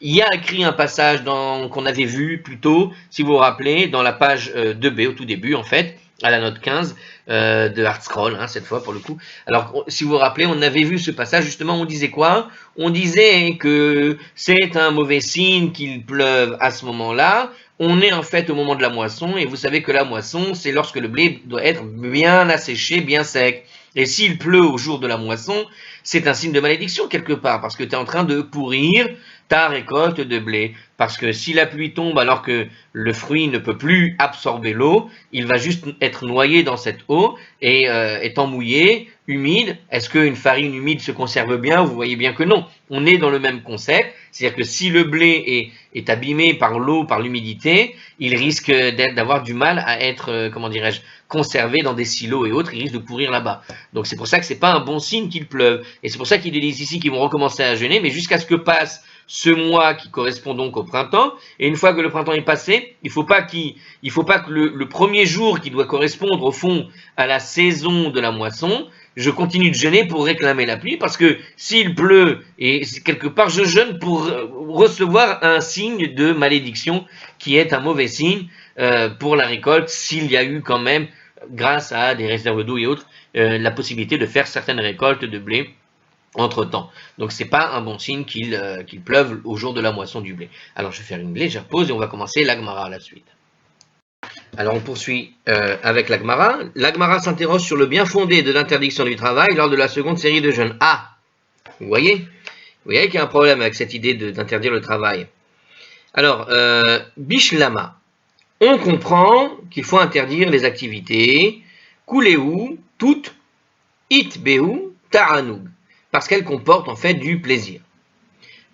Il y a écrit un passage qu'on avait vu plus tôt, si vous vous rappelez, dans la page 2b, au tout début en fait, à la note 15 de Hartzkroll, hein, cette fois pour le coup. Alors, si vous vous rappelez, on avait vu ce passage, justement, on disait quoi? On disait que c'est un mauvais signe qu'il pleuve à ce moment-là. On est en fait au moment de la moisson, et vous savez que la moisson, c'est lorsque le blé doit être bien asséché, bien sec. Et s'il pleut au jour de la moisson, c'est un signe de malédiction quelque part, parce que tu es en train de pourrir ta récolte de blé. Parce que si la pluie tombe alors que le fruit ne peut plus absorber l'eau, il va juste être noyé dans cette eau et étant mouillé, humide, est-ce qu'une farine humide se conserve bien? Vous voyez bien que non. On est dans le même concept, c'est-à-dire que si le blé est abîmé par l'eau, par l'humidité, il risque d'avoir du mal à être, comment dirais-je, conservé dans des silos et autres, il risque de pourrir là-bas. Donc c'est pour ça que c'est pas un bon signe qu'il pleuve. Et c'est pour ça qu'ils disent ici qu'ils vont recommencer à jeûner, mais jusqu'à ce que passe ce mois qui correspond donc au printemps, et une fois que le printemps est passé, il faut pas que le premier jour qui doit correspondre au fond à la saison de la moisson, je continue de jeûner pour réclamer la pluie, parce que s'il pleut, et quelque part je jeûne pour recevoir un signe de malédiction, qui est un mauvais signe pour la récolte, s'il y a eu quand même, grâce à des réserves d'eau et autres, la possibilité de faire certaines récoltes de blé entre-temps. Donc c'est pas un bon signe qu'il pleuve au jour de la moisson du blé. Alors je vais faire une légère pause et on va commencer la Gemara à la suite. Alors on poursuit avec la Gemara. La Gemara s'interroge sur le bien fondé de l'interdiction du travail lors de la seconde série de jeûnes. Ah, vous voyez qu'il y a un problème avec cette idée d'interdire le travail. Alors, Bishlama, on comprend qu'il faut interdire les activités Kuleu, toutes, Itbeu, Taranug, parce qu'elles comportent en fait du plaisir.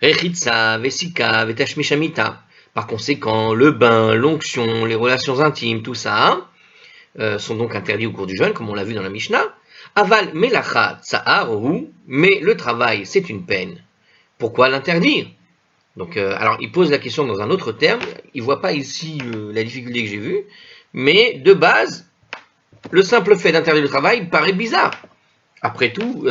Rechitsa, Vesika, Vetashmishamita. Par conséquent, le bain, l'onction, les relations intimes, tout ça, sont donc interdits au cours du jeûne, comme on l'a vu dans la Mishnah. Aval melacha tsa'aru, mais le travail, c'est une peine. Pourquoi l'interdire? Donc, alors, il pose la question dans un autre terme. Il ne voit pas ici la difficulté que j'ai vue, mais de base, le simple fait d'interdire le travail paraît bizarre. Après tout,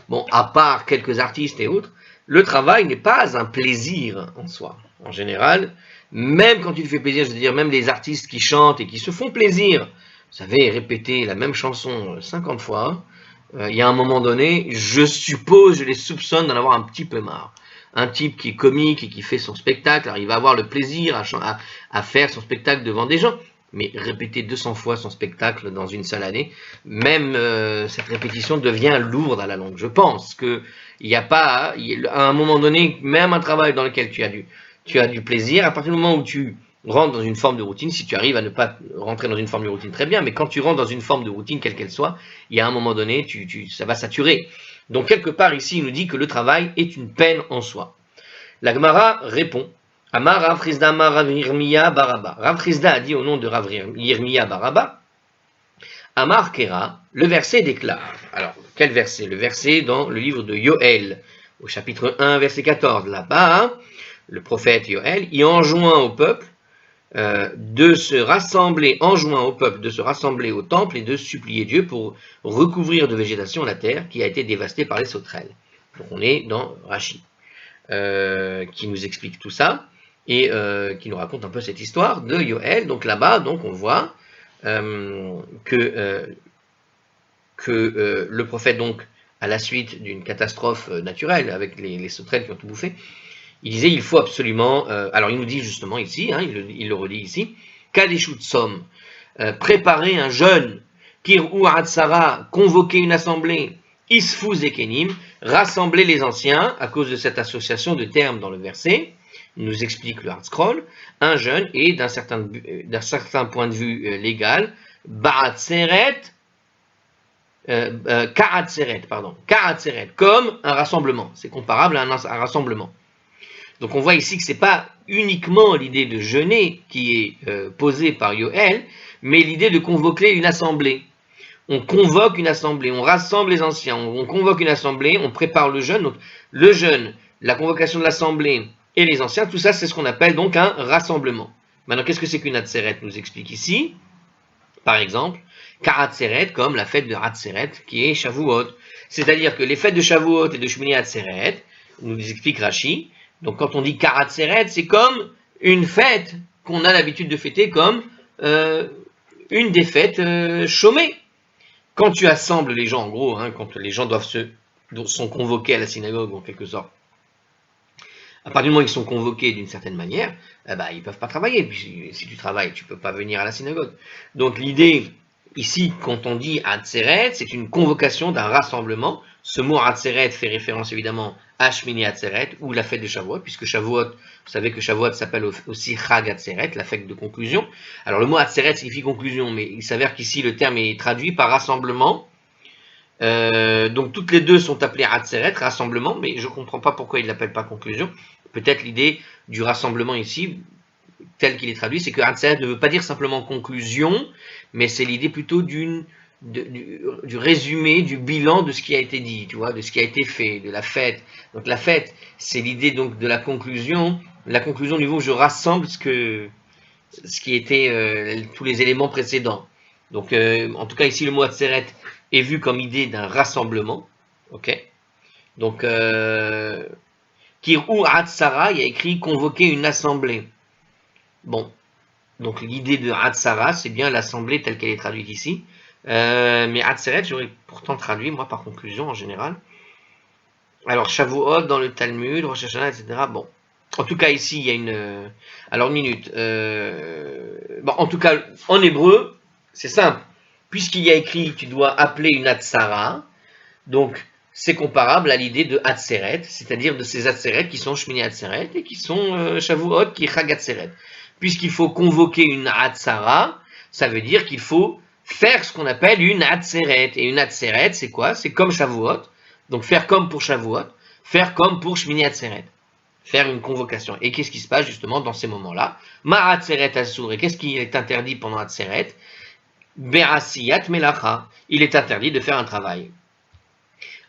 bon, à part quelques artistes et autres, le travail n'est pas un plaisir en soi. En général, même quand il fait plaisir, je veux dire, même les artistes qui chantent et qui se font plaisir, vous savez, répéter la même chanson 50 fois, il y a un moment donné, je les soupçonne d'en avoir un petit peu marre. Un type qui est comique et qui fait son spectacle, alors il va avoir le plaisir à faire son spectacle devant des gens, mais répéter 200 fois son spectacle dans une seule année, même cette répétition devient lourde à la longue. Je pense qu'il n'y a pas, à un moment donné, même un travail dans lequel tu as du plaisir, à partir du moment où tu rentres dans une forme de routine, si tu arrives à ne pas rentrer dans une forme de routine, très bien, mais quand tu rentres dans une forme de routine, quelle qu'elle soit, il y a un moment donné, ça va saturer. Donc quelque part ici, il nous dit que le travail est une peine en soi. La Gemara répond, Amar Rav Chizda Amar Rav Yirmiya Baraba. Rav Chizda a dit au nom de Rav Yirmiya Baraba, Amar Kera, le verset déclare. Alors, quel verset? Le verset dans le livre de Yoël, au chapitre 1, verset 14. Là-bas, le prophète Yoël y enjoint au peuple de se rassembler au temple et de supplier Dieu pour recouvrir de végétation la terre qui a été dévastée par les sauterelles. Donc on est dans Rashi, qui nous explique tout ça et qui nous raconte un peu cette histoire de Yoël. Donc là-bas, donc on voit que le prophète, donc à la suite d'une catastrophe naturelle avec les sauterelles qui ont tout bouffé, il disait il faut absolument, alors il nous dit justement ici, il le redit ici, Kadeshut Som, préparer un jeûne, Kir'u Hatzara, convoquer une assemblée, Isfu Zekenim, rassembler les anciens, à cause de cette association de termes dans le verset, nous explique le Hardscroll, un jeûne est d'un certain point de vue légal, Ka'atseret, comme un rassemblement, c'est comparable à un rassemblement. Donc on voit ici que ce n'est pas uniquement l'idée de jeûner qui est posée par Yoël, mais l'idée de convoquer une assemblée. On convoque une assemblée, on rassemble les anciens, on convoque une assemblée, on prépare le jeûne. Donc le jeûne, la convocation de l'assemblée et les anciens, tout ça c'est ce qu'on appelle donc un rassemblement. Maintenant qu'est-ce que c'est qu'une Hatzeret? Nous explique ici, par exemple, Karatseret comme la fête de Hatzeret qui est Shavuot. C'est-à-dire que les fêtes de Shavuot et de Shmini Hatzeret, nous explique Rashi. Donc quand on dit Karatseret, c'est comme une fête qu'on a l'habitude de fêter comme une des fêtes chômées. Quand tu assembles les gens, en gros, quand les gens sont convoqués à la synagogue en quelque sorte, à partir du moment où ils sont convoqués d'une certaine manière, ils ne peuvent pas travailler. Puis, si tu travailles, tu ne peux pas venir à la synagogue. Donc l'idée ici, quand on dit Atzeret, c'est une convocation d'un rassemblement. Ce mot Atzeret fait référence évidemment à Shmini Atzeret, ou la fête de Shavuot, puisque Shavuot, vous savez que Shavuot s'appelle aussi Chag Atzeret, la fête de conclusion. Alors le mot Atzeret signifie conclusion, mais il s'avère qu'ici le terme est traduit par rassemblement. Donc toutes les deux sont appelées Atzeret, rassemblement, mais je ne comprends pas pourquoi ils ne l'appellent pas conclusion. Peut-être l'idée du rassemblement ici, tel qu'il est traduit, c'est que Atzeret ne veut pas dire simplement conclusion, mais c'est l'idée plutôt du résumé, du bilan de ce qui a été dit, tu vois, de ce qui a été fait, de la fête. Donc la fête, c'est l'idée donc de la conclusion du niveau où je rassemble ce qui était tous les éléments précédents. Donc en tout cas ici le mot Atzeret est vu comme idée d'un rassemblement, ok. Donc Kir'u Atzara, il y a écrit convoquer une assemblée. Bon, donc l'idée de Hatzara, c'est bien l'assemblée telle qu'elle est traduite ici. Mais Hatzeret, j'aurais pourtant traduit, moi, par conclusion, en général. Alors, Shavuot dans le Talmud, Rosh Hashanah, etc. Bon, en tout cas, ici, il y a une... alors, une minute. Bon, en tout cas, en hébreu, c'est simple. Puisqu'il y a écrit, tu dois appeler une Hatzara, donc c'est comparable à l'idée de Hatzeret, c'est-à-dire de ces Hatzeret qui sont Shmini Hatzeret et qui sont Shavuot, qui est Chag Hatzeret. Puisqu'il faut convoquer une Hatzara, ça veut dire qu'il faut faire ce qu'on appelle une Hatzeret. Et une Hatzeret, c'est quoi? C'est comme Shavuot. Donc faire comme pour Shavuot, faire comme pour Shmini Hatzeret. Faire une convocation. Et qu'est-ce qui se passe justement dans ces moments-là? Ma Hatzeret Asur. Et qu'est-ce qui est interdit pendant Hatzeret? Be'asiyat Melacha. Il est interdit de faire un travail.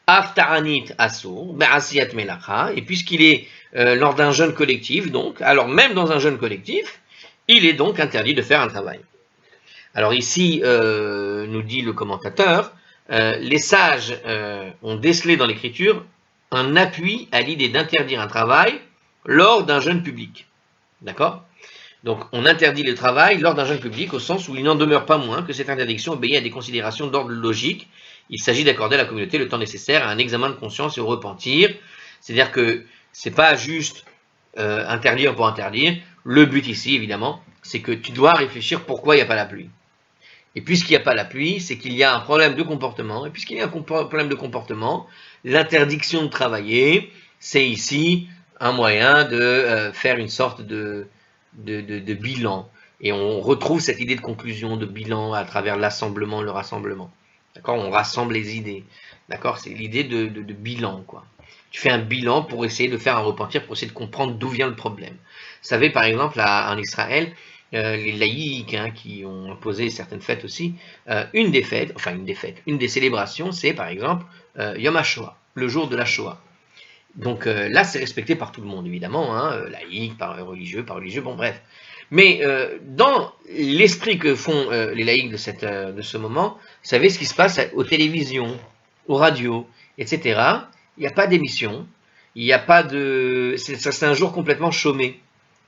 Aftaranit Asur, Be'asiyat Melacha. Et puisqu'il est lors d'un jeûne collectif, donc, alors même dans un jeûne collectif, il est donc interdit de faire un travail. Alors ici, nous dit le commentateur, les sages ont décelé dans l'écriture un appui à l'idée d'interdire un travail lors d'un jeûne public. D'accord? Donc on interdit le travail lors d'un jeûne public au sens où il n'en demeure pas moins que cette interdiction obéit à des considérations d'ordre logique. Il s'agit d'accorder à la communauté le temps nécessaire à un examen de conscience et au repentir. C'est-à-dire que c'est pas juste interdire pour interdire. Le but ici, évidemment, c'est que tu dois réfléchir pourquoi il n'y a pas la pluie. Et puisqu'il n'y a pas la pluie, c'est qu'il y a un problème de comportement. Et puisqu'il y a un problème de comportement, l'interdiction de travailler, c'est ici un moyen de faire une sorte de bilan. Et on retrouve cette idée de conclusion, de bilan à travers l'assemblement, le rassemblement. D'accord? On rassemble les idées. D'accord? C'est l'idée de bilan, quoi. Tu fais un bilan pour essayer de faire un repentir, pour essayer de comprendre d'où vient le problème. Vous savez, par exemple, en Israël, les laïcs qui ont imposé certaines fêtes aussi, une des célébrations, c'est par exemple Yom HaShoah, le jour de la Shoah. Donc là, c'est respecté par tout le monde, évidemment, laïcs, par religieux, bon bref. Mais dans l'esprit que font les laïcs de ce moment, vous savez ce qui se passe aux télévisions, aux radios, etc. Il n'y a pas d'émission, il n'y a pas de... C'est un jour complètement chômé,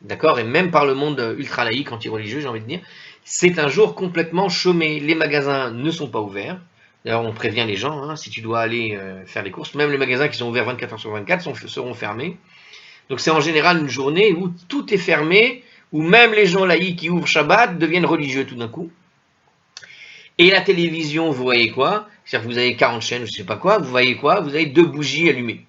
d'accord? Et même par le monde ultra-laïque, anti-religieux, j'ai envie de dire, c'est un jour complètement chômé. Les magasins ne sont pas ouverts. D'ailleurs, on prévient les gens, si tu dois aller faire les courses, même les magasins qui sont ouverts 24 heures sur 24 seront fermés. Donc c'est en général une journée où tout est fermé, où même les gens laïcs qui ouvrent Shabbat deviennent religieux tout d'un coup. Et la télévision, vous voyez quoi? C'est-à-dire que vous avez 40 chaînes, je ne sais pas quoi, vous voyez quoi? Vous avez 2 bougies allumées.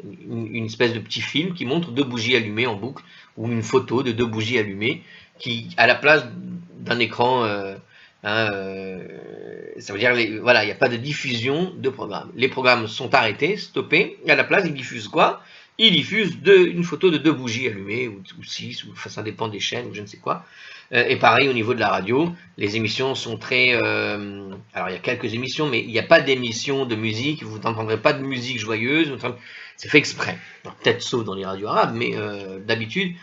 Une espèce de petit film qui montre 2 bougies allumées en boucle, ou une photo de 2 bougies allumées, qui, à la place d'un écran, ça veut dire, voilà, il n'y a pas de diffusion de programmes. Les programmes sont arrêtés, stoppés, et à la place, ils diffusent quoi? Ils diffusent une photo de 2 bougies allumées, ou 6, ou ça dépend des chaînes, ou je ne sais quoi. Et pareil au niveau de la radio, les émissions sont très... alors il y a quelques émissions, mais il n'y a pas d'émission de musique, vous n'entendrez pas de musique joyeuse, c'est fait exprès. Peut-être sauf dans les radios arabes, mais d'habitude,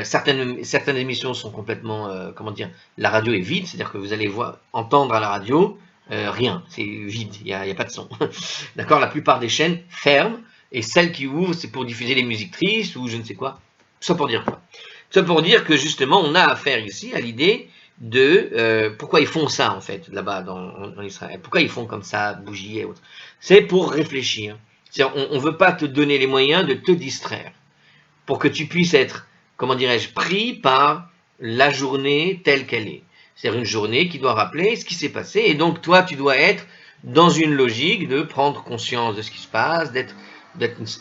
certaines émissions sont complètement... comment dire, la radio est vide, c'est-à-dire que vous allez entendre à la radio rien, c'est vide, il n'y a pas de son. D'accord? La plupart des chaînes ferment, et celles qui ouvrent, c'est pour diffuser les musiques tristes, ou je ne sais quoi. Ça pour dire quoi? Ça pour dire que justement, on a affaire ici à l'idée de pourquoi ils font ça en fait là-bas en Israël. Pourquoi ils font comme ça, bougies et autres. C'est pour réfléchir. On ne veut pas te donner les moyens de te distraire pour que tu puisses être, comment dirais-je, pris par la journée telle qu'elle est. C'est-à-dire une journée qui doit rappeler ce qui s'est passé. Et donc, toi, tu dois être dans une logique de prendre conscience de ce qui se passe, de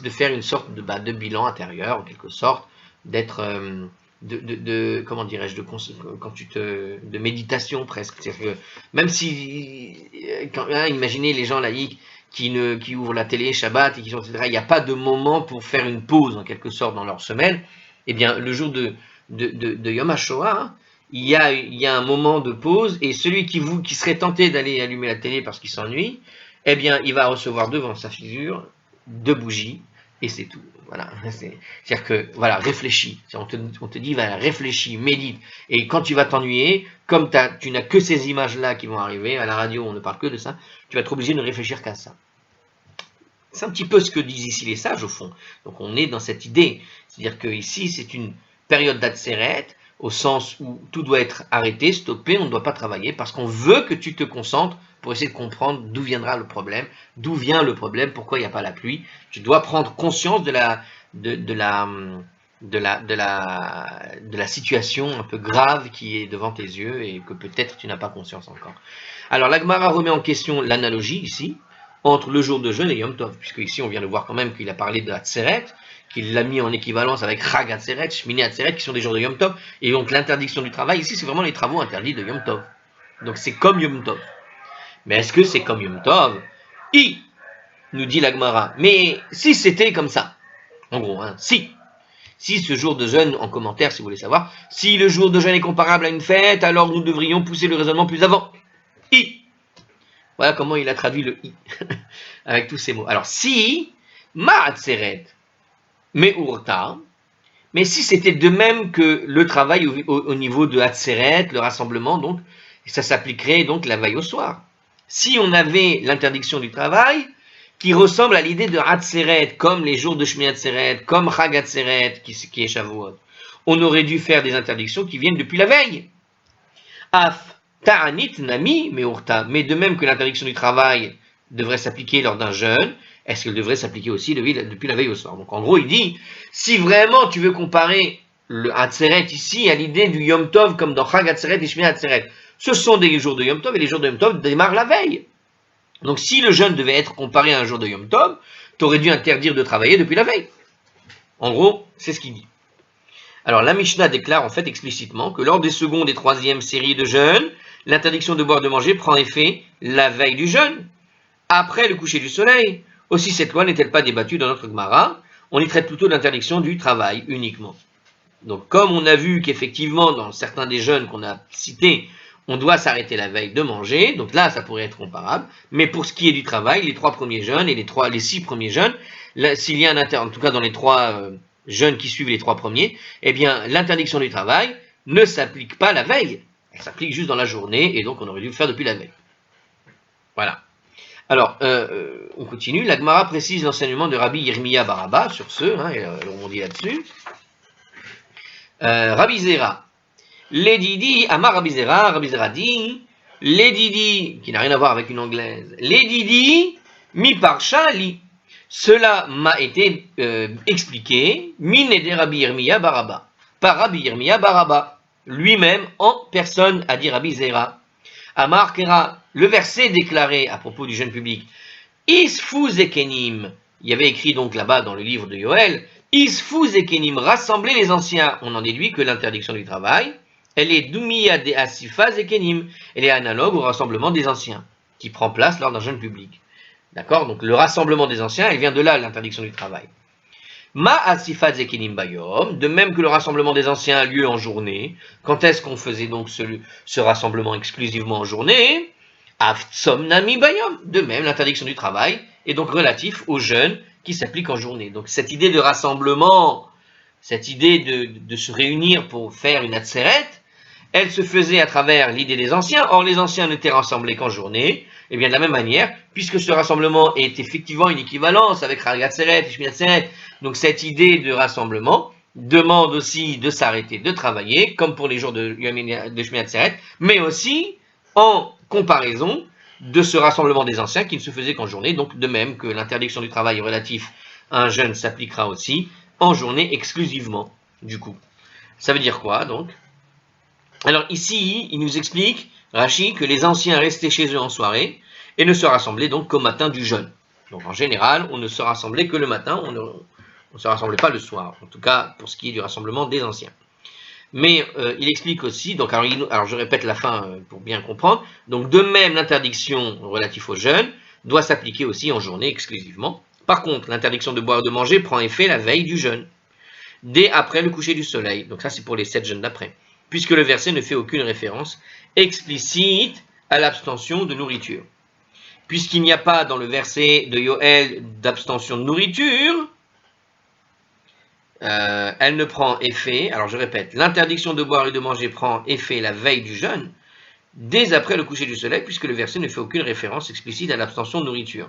faire une sorte de bilan intérieur, en quelque sorte, d'être, comment dirais-je, de méditation presque. C'est-à-dire que même si, imaginez les gens laïcs qui ouvrent la télé Shabbat et qui sont, etc., il n'y a pas de moment pour faire une pause, en quelque sorte, dans leur semaine. Eh bien, le jour de Yom HaShoah, il y a un moment de pause, et celui qui serait tenté d'aller allumer la télé parce qu'il s'ennuie, eh bien, il va recevoir devant sa figure 2 bougies, et c'est tout. Voilà. C'est-à-dire que, voilà, réfléchis. On te dit, voilà, réfléchis, médite. Et quand tu vas t'ennuyer, comme tu n'as que ces images-là qui vont arriver, à la radio, on ne parle que de ça, tu vas être obligé de ne réfléchir qu'à ça. C'est un petit peu ce que disent ici les sages, au fond. Donc, on est dans cette idée. C'est-à-dire que ici, c'est une période d'Atseret, au sens où tout doit être arrêté, stoppé, on ne doit pas travailler, parce qu'on veut que tu te concentres pour essayer de comprendre d'où viendra le problème, d'où vient le problème, pourquoi il n'y a pas la pluie. Tu dois prendre conscience de la situation un peu grave qui est devant tes yeux et que peut-être tu n'as pas conscience encore. Alors la Gemara remet en question l'analogie ici entre le jour de jeûne et Yom Tov, puisque ici on vient de voir quand même qu'il a parlé de Hatzeret, qu'il l'a mis en équivalence avec Chag Hatzeret, Shmini Hatzeret, qui sont des jours de Yom Tov, et donc l'interdiction du travail, ici c'est vraiment les travaux interdits de Yom Tov. Donc c'est comme Yom Tov. Mais est-ce que c'est comme Yom Tov? Nous dit la Gemara, mais si c'était comme ça, en gros, si ce jour de jeûne, en commentaire si vous voulez savoir, si le jour de jeûne est comparable à une fête, alors nous devrions pousser le raisonnement plus avant. Voilà comment il a traduit le i, avec tous ces mots. Alors si, ma'atzeret, me'urta, mais si c'était de même que le travail au niveau de Hatzeret, le rassemblement, donc, ça s'appliquerait donc la veille au soir. Si on avait l'interdiction du travail, qui ressemble à l'idée de Hatzeret, comme les jours de Shmini Hatzeret, comme Chag Hatzeret, qui est Shavuot, on aurait dû faire des interdictions qui viennent depuis la veille. Af ta'anit nami meurta, mais de même que l'interdiction du travail devrait s'appliquer lors d'un jeûne, est-ce qu'elle devrait s'appliquer aussi depuis la veille au soir? Donc en gros, il dit, si vraiment tu veux comparer le Hatzeret ici à l'idée du Yom Tov, comme dans Chag Hatzeret et Shmini Hatzeret, ce sont des jours de Yom Tov, et les jours de Yom Tov démarrent la veille. Donc si le jeûne devait être comparé à un jour de Yom Tov, tu aurais dû interdire de travailler depuis la veille. En gros, c'est ce qu'il dit. Alors la Mishnah déclare en fait explicitement que lors des secondes et troisièmes séries de jeûne, l'interdiction de boire et de manger prend effet la veille du jeûne, après le coucher du soleil. Aussi cette loi n'est-elle pas débattue dans notre Gemara? On y traite plutôt l'interdiction du travail uniquement. Donc comme on a vu qu'effectivement dans certains des jeûnes qu'on a cités, on doit s'arrêter la veille de manger, donc là ça pourrait être comparable, mais pour ce qui est du travail, les 3 premiers jeûnes et les 6 premiers jeûnes, s'il y a en tout cas dans les 3 jeûnes qui suivent les 3 premiers, eh bien l'interdiction du travail ne s'applique pas la veille, elle s'applique juste dans la journée, et donc on aurait dû le faire depuis la veille. Voilà. Alors, on continue. La Gemara précise l'enseignement de Rabbi Yirmiya bar Abba sur ce, on dit là-dessus. Rabbi Zera, Ledidi, Amar Rabbi Zera dit, Ledidi, qui n'a rien à voir avec une anglaise, Ledidi, mi parsha li. Cela m'a été expliqué, min de Rabbi Yirmiya bar Abba, par Rabbi Yirmiya bar Abba, lui-même en personne, a dit Rabbi Zera. Amar Kera, le verset déclaré à propos du jeune public, Isfu zekenim, il y avait écrit donc là-bas dans le livre de Yoël, Isfu zekenim, rassembler les anciens. On en déduit que l'interdiction du travail, elle est Dumiya de Asifa zekenim, elle est analogue au rassemblement des anciens, qui prend place lors d'un jeune public. D'accord? Donc le rassemblement des anciens, elle vient de là, l'interdiction du travail. Ma asifat zekenim bayom, de même que le rassemblement des anciens a lieu en journée. Quand est-ce qu'on faisait donc ce rassemblement exclusivement en journée? Aftsom nami bayom, de même l'interdiction du travail est donc relatif aux jeûnes qui s'appliquent en journée. Donc cette idée de rassemblement, cette idée de se réunir pour faire une atzeret, elle se faisait à travers l'idée des anciens. Or les anciens n'étaient rassemblés qu'en journée. Et bien de la même manière, puisque ce rassemblement est effectivement une équivalence avec Chag Hatzeret et Shmini Hatzeret, donc cette idée de rassemblement demande aussi de s'arrêter de travailler, comme pour les jours de Shmini Hatzeret, mais aussi en comparaison de ce rassemblement des anciens qui ne se faisait qu'en journée, donc de même que l'interdiction du travail relatif à un jeune s'appliquera aussi en journée exclusivement, du coup. Ça veut dire quoi, donc? Alors ici, il nous explique, Rachi, que les anciens restaient chez eux en soirée et ne se rassemblaient donc qu'au matin du jeûne. Donc en général, on ne se rassemblait que le matin, on ne se rassemblait pas le soir, en tout cas pour ce qui est du rassemblement des anciens. Mais il explique aussi, donc alors je répète la fin pour bien comprendre, donc de même l'interdiction relative au jeûne doit s'appliquer aussi en journée exclusivement. Par contre, l'interdiction de boire et de manger prend effet la veille du jeûne, dès après le coucher du soleil. Donc ça c'est pour les 7 jeûnes d'après, puisque le verset ne fait aucune référence explicite à l'abstention de nourriture. Puisqu'il n'y a pas dans le verset de Yoël d'abstention de nourriture, elle ne prend effet, alors je répète, l'interdiction de boire et de manger prend effet la veille du jeûne, dès après le coucher du soleil, puisque le verset ne fait aucune référence explicite à l'abstention de nourriture.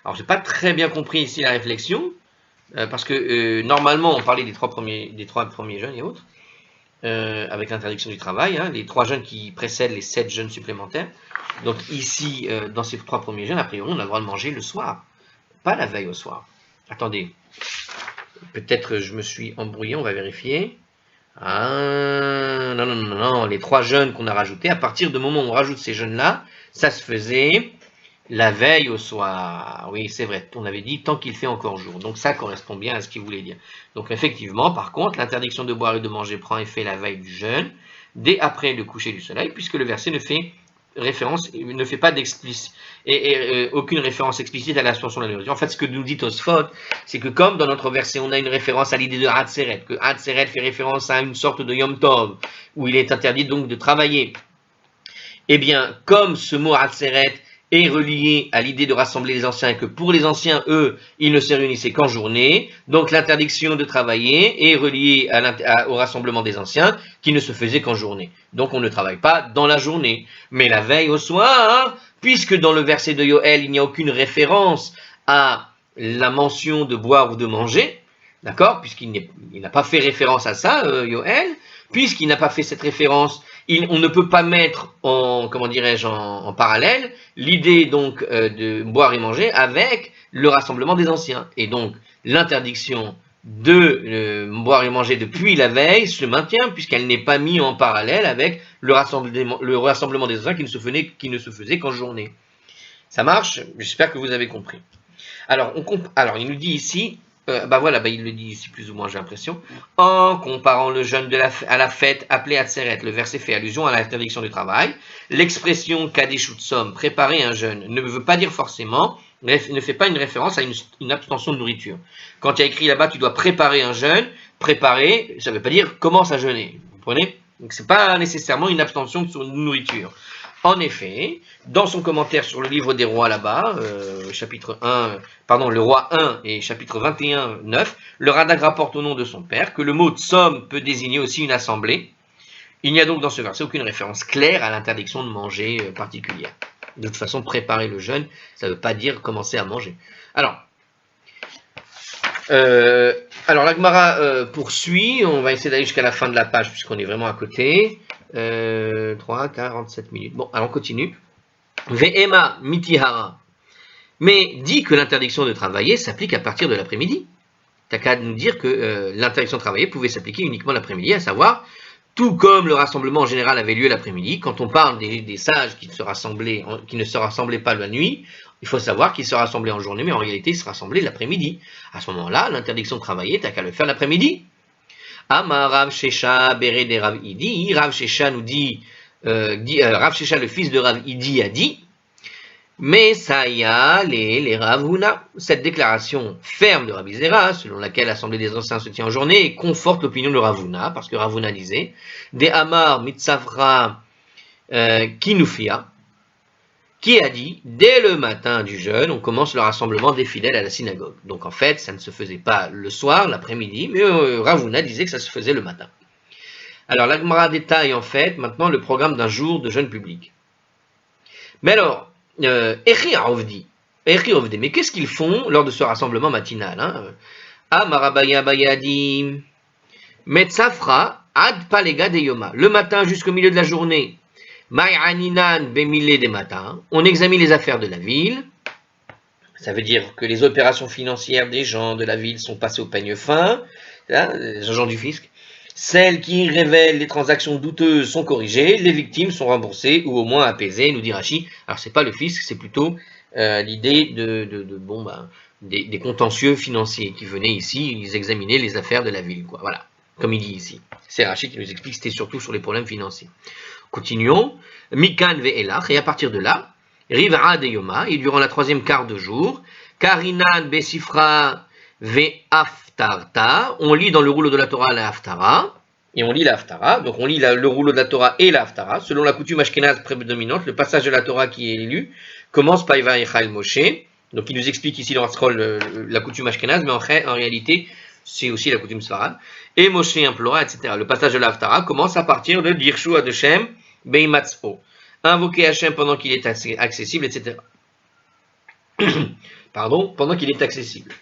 Alors je n'ai pas très bien compris ici la réflexion, parce que normalement on parlait des trois premiers jeûnes et autres, avec l'interdiction du travail, hein, les 3 jeûnes qui précèdent les 7 jeûnes supplémentaires. Donc ici, dans ces 3 premiers jeûnes, a priori on a le droit de manger le soir, pas la veille au soir. Attendez, peut-être je me suis embrouillé, on va vérifier. Ah, non, les 3 jeûnes qu'on a rajoutés, à partir du moment où on rajoute ces jeûnes-là, ça se faisait la veille au soir. Oui, c'est vrai, on avait dit tant qu'il fait encore jour. Donc ça correspond bien à ce qu'il voulait dire. Donc effectivement, par contre, l'interdiction de boire et de manger prend effet la veille du jeûne, dès après le coucher du soleil, puisque le verset ne fait référence, ne fait pas d'explicite aucune référence explicite à l'abstention de la nourriture. En fait, ce que nous dit Tosfot, c'est que comme dans notre verset, on a une référence à l'idée de Hatzeret, que Hatzeret fait référence à une sorte de Yom Tov, où il est interdit donc de travailler. Eh bien, comme ce mot Hatzeret est relié à l'idée de rassembler les anciens, et que pour les anciens, eux, ils ne se réunissaient qu'en journée, donc l'interdiction de travailler est reliée au rassemblement des anciens, qui ne se faisait qu'en journée. Donc on ne travaille pas dans la journée, mais la veille au soir, puisque dans le verset de Yoël, il n'y a aucune référence à la mention de boire ou de manger, d'accord, puisqu'il n'a pas fait référence à ça, Yoël, puisqu'il n'a pas fait cette référence, on ne peut pas mettre en parallèle l'idée donc de boire et manger avec le rassemblement des anciens. Et donc l'interdiction de boire et manger depuis la veille se maintient puisqu'elle n'est pas mise en parallèle avec le rassemblement des anciens qui ne se faisait qu'en journée. Ça marche? J'espère que vous avez compris. Alors il nous dit ici, il le dit ici plus ou moins, j'ai l'impression, en comparant le jeûne à la fête appelée Atzeret, le verset fait allusion à l'interdiction du travail. L'expression Kadeshutsom, préparer un jeûne, ne veut pas dire forcément, ne fait pas une référence à une abstention de nourriture. Quand il y a écrit là-bas, tu dois préparer un jeûne, préparer, ça ne veut pas dire commence à jeûner. Vous comprenez? Donc c'est pas nécessairement une abstention de nourriture. En effet, dans son commentaire sur le livre des rois là-bas, le roi 1 et chapitre 21, 9, le Radak rapporte au nom de son père que le mot tsom peut désigner aussi une assemblée. Il n'y a donc dans ce verset aucune référence claire à l'interdiction de manger particulière. De toute façon, préparer le jeûne, ça ne veut pas dire commencer à manger. Alors la Gemara poursuit, on va essayer d'aller jusqu'à la fin de la page puisqu'on est vraiment à côté. 47 minutes. Bon, alors on continue. Ve'ema mitihara. Mais dit que l'interdiction de travailler s'applique à partir de l'après-midi. T'as qu'à nous dire que l'interdiction de travailler pouvait s'appliquer uniquement l'après-midi, à savoir, tout comme le rassemblement en général avait lieu l'après-midi, quand on parle des sages qui ne se rassemblaient pas la nuit, il faut savoir qu'ils se rassemblaient en journée, mais en réalité ils se rassemblaient l'après-midi. À ce moment-là, l'interdiction de travailler, t'as qu'à le faire l'après-midi. Amar Rav Shesha Bere de Rav Idi. Rav Shesha nous dit, Rav Shesha le fils de Rav Idi a dit, mais Saya les Rav Huna. Cette déclaration ferme de Rabbi Zera, selon laquelle l'assemblée des anciens se tient en journée, conforte l'opinion de Rav Huna, parce que Rav Huna disait, de Amar Mitzavra Kinufia, qui a dit, dès le matin du jeûne, on commence le rassemblement des fidèles à la synagogue. Donc en fait, ça ne se faisait pas le soir, l'après-midi, mais Rav Huna disait que ça se faisait le matin. Alors la Gemara détaille en fait maintenant le programme d'un jour de jeûne public. Mais alors, Echi Rovdi, mais qu'est-ce qu'ils font lors de ce rassemblement matinal? Amarabaya Bayadi, Metzafra Ad Palega de Yoma, le matin jusqu'au milieu de la journée. Ma'aninan bemile des matins, on examine les affaires de la ville. Ça veut dire que les opérations financières des gens de la ville sont passées au peigne fin, les agents du fisc. Celles qui révèlent les transactions douteuses sont corrigées, les victimes sont remboursées ou au moins apaisées, nous dit Rachi. Alors c'est pas le fisc, c'est plutôt l'idée des contentieux financiers qui venaient ici, ils examinaient les affaires de la ville, quoi. Voilà, comme il dit ici. C'est Rachi qui nous explique que c'était surtout sur les problèmes financiers. Continuons. Mikan ve'elach, et à partir de là, Riv'a de Yoma, et durant la troisième quart de jour, Karinan besifra ve'aftarta, on lit dans le rouleau de la Torah la Haftara, et on lit la Haftara, donc on lit le rouleau de la Torah et la Haftara, selon la coutume ashkénaze prédominante, le passage de la Torah qui est lu commence par Vayecha el Moshe, donc il nous explique ici dans Scroll la coutume ashkénaze, mais en réalité c'est aussi la coutume sfarade, et Moshe implora, etc. Le passage de la Haftara commence à partir de Dirshu Adeshem Beimatzpo, invoquer Hachem pendant qu'il est accessible, etc. Pardon, pendant qu'il est accessible.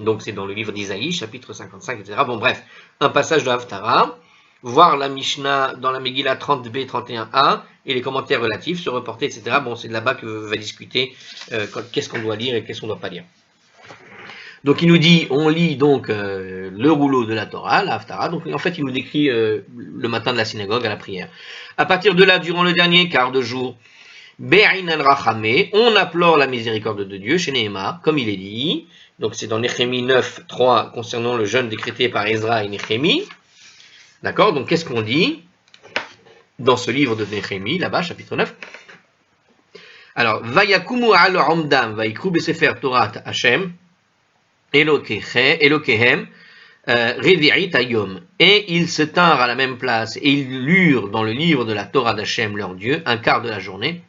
Donc c'est dans le livre d'Isaïe, chapitre 55, etc. Bon bref, un passage de Haftara, voir la Mishnah dans la Megillah 30b, 31a, et les commentaires relatifs, se reporter, etc. Bon, c'est de là-bas que va discuter qu'est-ce qu'on doit lire et qu'est-ce qu'on ne doit pas lire. Donc il nous dit, on lit donc le rouleau de la Torah, la Haftara, donc en fait il nous décrit le matin de la synagogue à la prière. À partir de là, durant le dernier quart de jour, Be'in al-Rachamé, on implore la miséricorde de Dieu, chez Nehema, comme il est dit. Donc c'est dans Néhémie 9, 3, concernant le jeûne décrété par Ezra et Néhémie. D'accord, donc qu'est-ce qu'on dit dans ce livre de Néhémie, là-bas, chapitre 9? Alors, Vayakumu al-Omdam, Vaikru besefer Torah Hashem, Elokehem, Revi'it Ayom. Et ils se tinrent à la même place, et ils lurent dans le livre de la Torah d'Hachem, leur Dieu, un quart de la journée,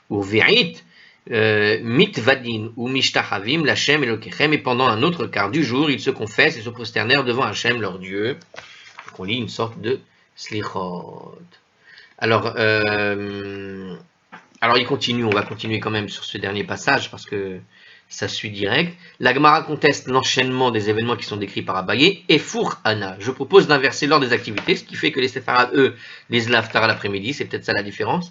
ou Ve'it, Mitvadin ou Mishtachavim, l'Hachem Elokechem, et pendant un autre quart du jour, ils se confessent et se prosternèrent devant Hachem, leur Dieu. Donc on lit une sorte de slichot. Alors il continue, on va continuer quand même sur ce dernier passage parce que ça suit direct. La Gemara conteste l'enchaînement des événements qui sont décrits par Abaye et Four Anna. Je propose d'inverser l'ordre des activités, ce qui fait que les séfarades, eux, les l'Haftar à l'après-midi, c'est peut-être ça la différence.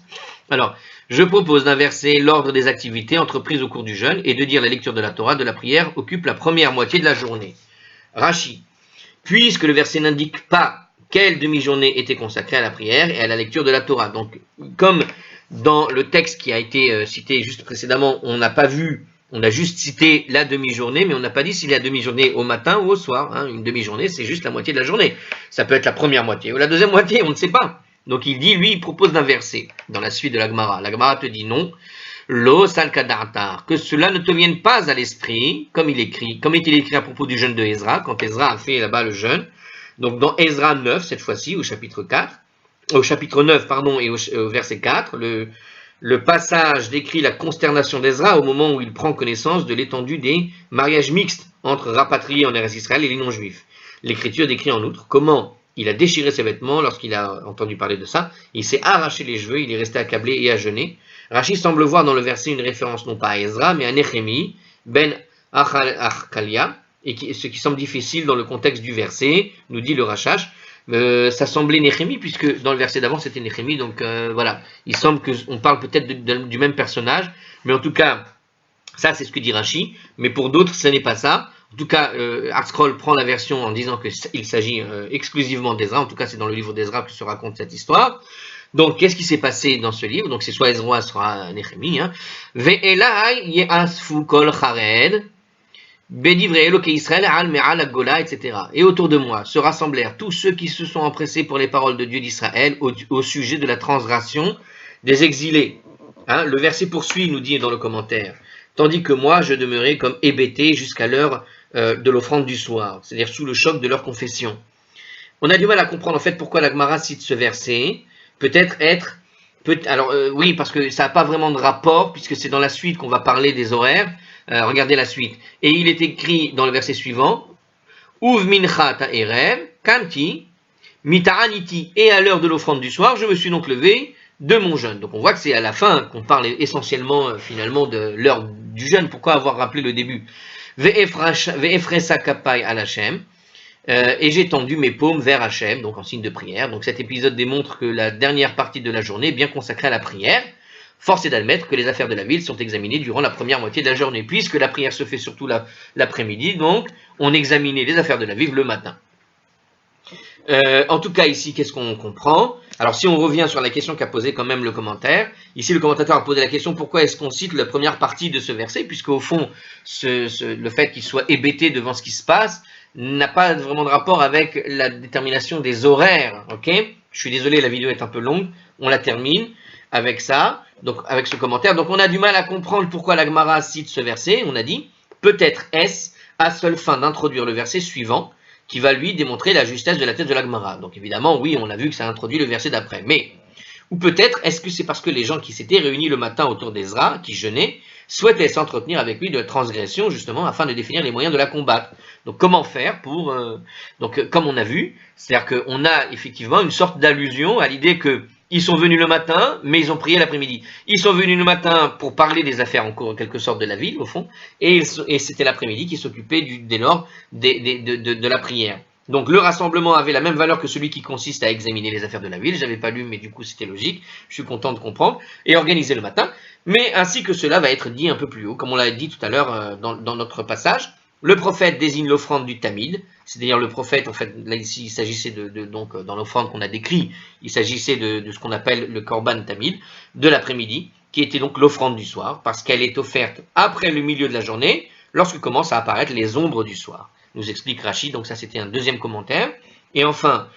Alors, je propose d'inverser l'ordre des activités entreprises au cours du jeûne et de dire la lecture de la Torah, de la prière, occupe la première moitié de la journée. Rashi, puisque le verset n'indique pas quelle demi-journée était consacrée à la prière et à la lecture de la Torah. Donc, comme dans le texte qui a été cité juste précédemment, on n'a pas vu, on a juste cité la demi-journée, mais on n'a pas dit si la demi-journée au matin ou au soir. Hein. Une demi-journée, c'est juste la moitié de la journée. Ça peut être la première moitié ou la deuxième moitié, on ne sait pas. Donc il dit, lui, il propose d'inverser dans la suite de la Gemara. La Gemara te dit non, lo salkadartar, que cela ne te vienne pas à l'esprit, comme il est écrit à propos du jeûne de Ezra, quand Ezra a fait là-bas le jeûne. Donc dans Ezra 9, cette fois-ci, au chapitre 9, et au verset 4, le passage décrit la consternation d'Ezra au moment où il prend connaissance de l'étendue des mariages mixtes entre rapatriés en Eretz Israël et les non-juifs. L'écriture décrit en outre comment il a déchiré ses vêtements lorsqu'il a entendu parler de ça, il s'est arraché les cheveux, il est resté accablé et à jeûner. Rashi semble voir dans le verset une référence non pas à Ezra, mais à Néhémie, ben Achkalia, ce qui semble difficile dans le contexte du verset, nous dit le Rashash. Ça semblait Néhémie, puisque dans le verset d'avant c'était Néhémie, donc voilà, il semble qu'on parle peut-être du même personnage, mais en tout cas, ça c'est ce que dit Rashi, mais pour d'autres ce n'est pas ça. En tout cas, ArtScroll prend la version en disant qu'il s'agit exclusivement d'Ezra, en tout cas c'est dans le livre d'Ezra que se raconte cette histoire. Donc, qu'est-ce qui s'est passé dans ce livre? Donc, c'est soit Ezra, soit Néhémie. Ve'elai ye'asfu kol chared, bedivrei Elokei Israël al me'al agola, etc. Et autour de moi se rassemblèrent tous ceux qui se sont empressés pour les paroles de Dieu d'Israël au sujet de la transgression des exilés. Le verset poursuit, nous dit dans le commentaire. Tandis que moi, je demeurais comme hébété jusqu'à l'heure de l'offrande du soir, c'est-à-dire sous le choc de leur confession. On a du mal à comprendre en fait pourquoi la Gemara cite ce verset. Oui, parce que ça n'a pas vraiment de rapport, puisque c'est dans la suite qu'on va parler des horaires. Regardez la suite. Et il est écrit dans le verset suivant, Uv mincha ta'erev, kanti, mita'aniti, et à l'heure de l'offrande du soir, je me suis donc levé de mon jeûne. Donc on voit que c'est à la fin qu'on parle essentiellement finalement de l'heure du jeûne. Pourquoi avoir rappelé le début? Ve'efresa kapai al Hashem, et j'ai tendu mes paumes vers Hachem, donc en signe de prière. Donc cet épisode démontre que la dernière partie de la journée est bien consacrée à la prière. Force est d'admettre que les affaires de la ville sont examinées durant la première moitié de la journée, puisque la prière se fait surtout l'après-midi, donc on examinait les affaires de la ville le matin. En tout cas, ici, qu'est-ce qu'on comprend? Alors, si on revient sur la question qu'a posée quand même le commentaire, ici, le commentateur a posé la question pourquoi est-ce qu'on cite la première partie de ce verset, puisque au fond, le fait qu'il soit hébété devant ce qui se passe n'a pas vraiment de rapport avec la détermination des horaires, ok? Je suis désolé, la vidéo est un peu longue, on la termine avec ça, donc avec ce commentaire. Donc, on a du mal à comprendre pourquoi la Gemara cite ce verset, on a dit, peut-être est-ce à seule fin d'introduire le verset suivant, qui va lui démontrer la justesse de la thèse de la Gemara. Donc évidemment, oui, on a vu que ça introduit le verset d'après. Mais, ou peut-être, est-ce que c'est parce que les gens qui s'étaient réunis le matin autour d'Ezra, qui jeûnaient, souhaitaient s'entretenir avec lui de transgression, justement, afin de définir les moyens de la combattre. Donc comment faire pour... Donc comme on a vu, c'est-à-dire qu'on a effectivement une sorte d'allusion à l'idée que ils sont venus le matin, mais ils ont prié l'après-midi. Ils sont venus le matin pour parler des affaires en cours, en quelque sorte, de la ville, au fond, et c'était l'après-midi qui s'occupait dès lors de la prière. Donc le rassemblement avait la même valeur que celui qui consiste à examiner les affaires de la ville. J'avais pas lu, mais du coup c'était logique. Je suis content de comprendre. Et organisé le matin. Mais ainsi que cela va être dit un peu plus haut, comme on l'a dit tout à l'heure dans notre passage. Le prophète désigne l'offrande du tamid, c'est-à-dire le prophète, en fait, là ici il s'agissait donc dans l'offrande qu'on a décrit, il s'agissait de ce qu'on appelle le korban tamid, de l'après-midi, qui était donc l'offrande du soir, parce qu'elle est offerte après le milieu de la journée, lorsque commencent à apparaître les ombres du soir. Nous explique Rachid, donc ça c'était un deuxième commentaire. Et enfin,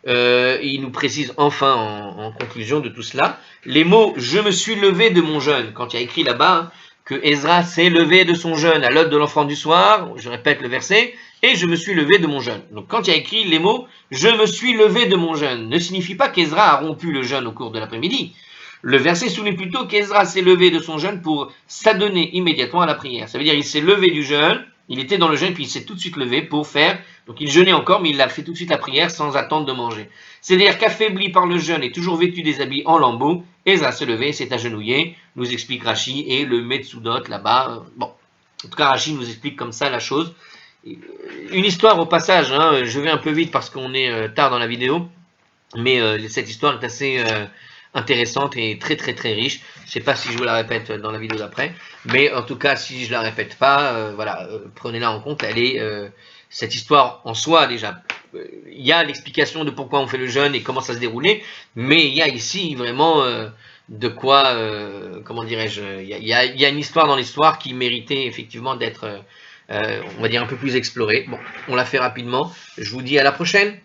il nous précise enfin en conclusion de tout cela, les mots « je me suis levé de mon jeûne », quand il y a écrit là-bas que Ezra s'est levé de son jeûne à l'aube de l'offrande du soir, je répète le verset, et je me suis levé de mon jeûne. Donc quand il y a écrit les mots « je me suis levé de mon jeûne », ne signifie pas qu'Ezra a rompu le jeûne au cours de l'après-midi. Le verset souligne plutôt qu'Ezra s'est levé de son jeûne pour s'adonner immédiatement à la prière. Ça veut dire qu'il s'est levé du jeûne, il était dans le jeûne, puis il s'est tout de suite levé pour faire, donc il jeûnait encore, mais il a fait tout de suite la prière sans attendre de manger. C'est-à-dire qu'affaibli par le jeûne et toujours vêtu des habits en lambeaux, Ezra se levait, s'est agenouillé, nous explique Rashi, et le Metsudot là-bas, bon, en tout cas Rashi nous explique comme ça la chose. Une histoire au passage, hein, je vais un peu vite parce qu'on est tard dans la vidéo, mais cette histoire est assez intéressante et très très très riche. Je sais pas si je vous la répète dans la vidéo d'après, mais en tout cas si je la répète pas, voilà, prenez-la en compte. Elle est cette histoire en soi déjà. Il y a l'explication de pourquoi on fait le jeûne et comment ça se déroulait, mais il y a ici vraiment de quoi, comment dirais-je, il y a une histoire dans l'histoire qui méritait effectivement d'être, on va dire, un peu plus explorée. Bon, on l'a fait rapidement. Je vous dis à la prochaine.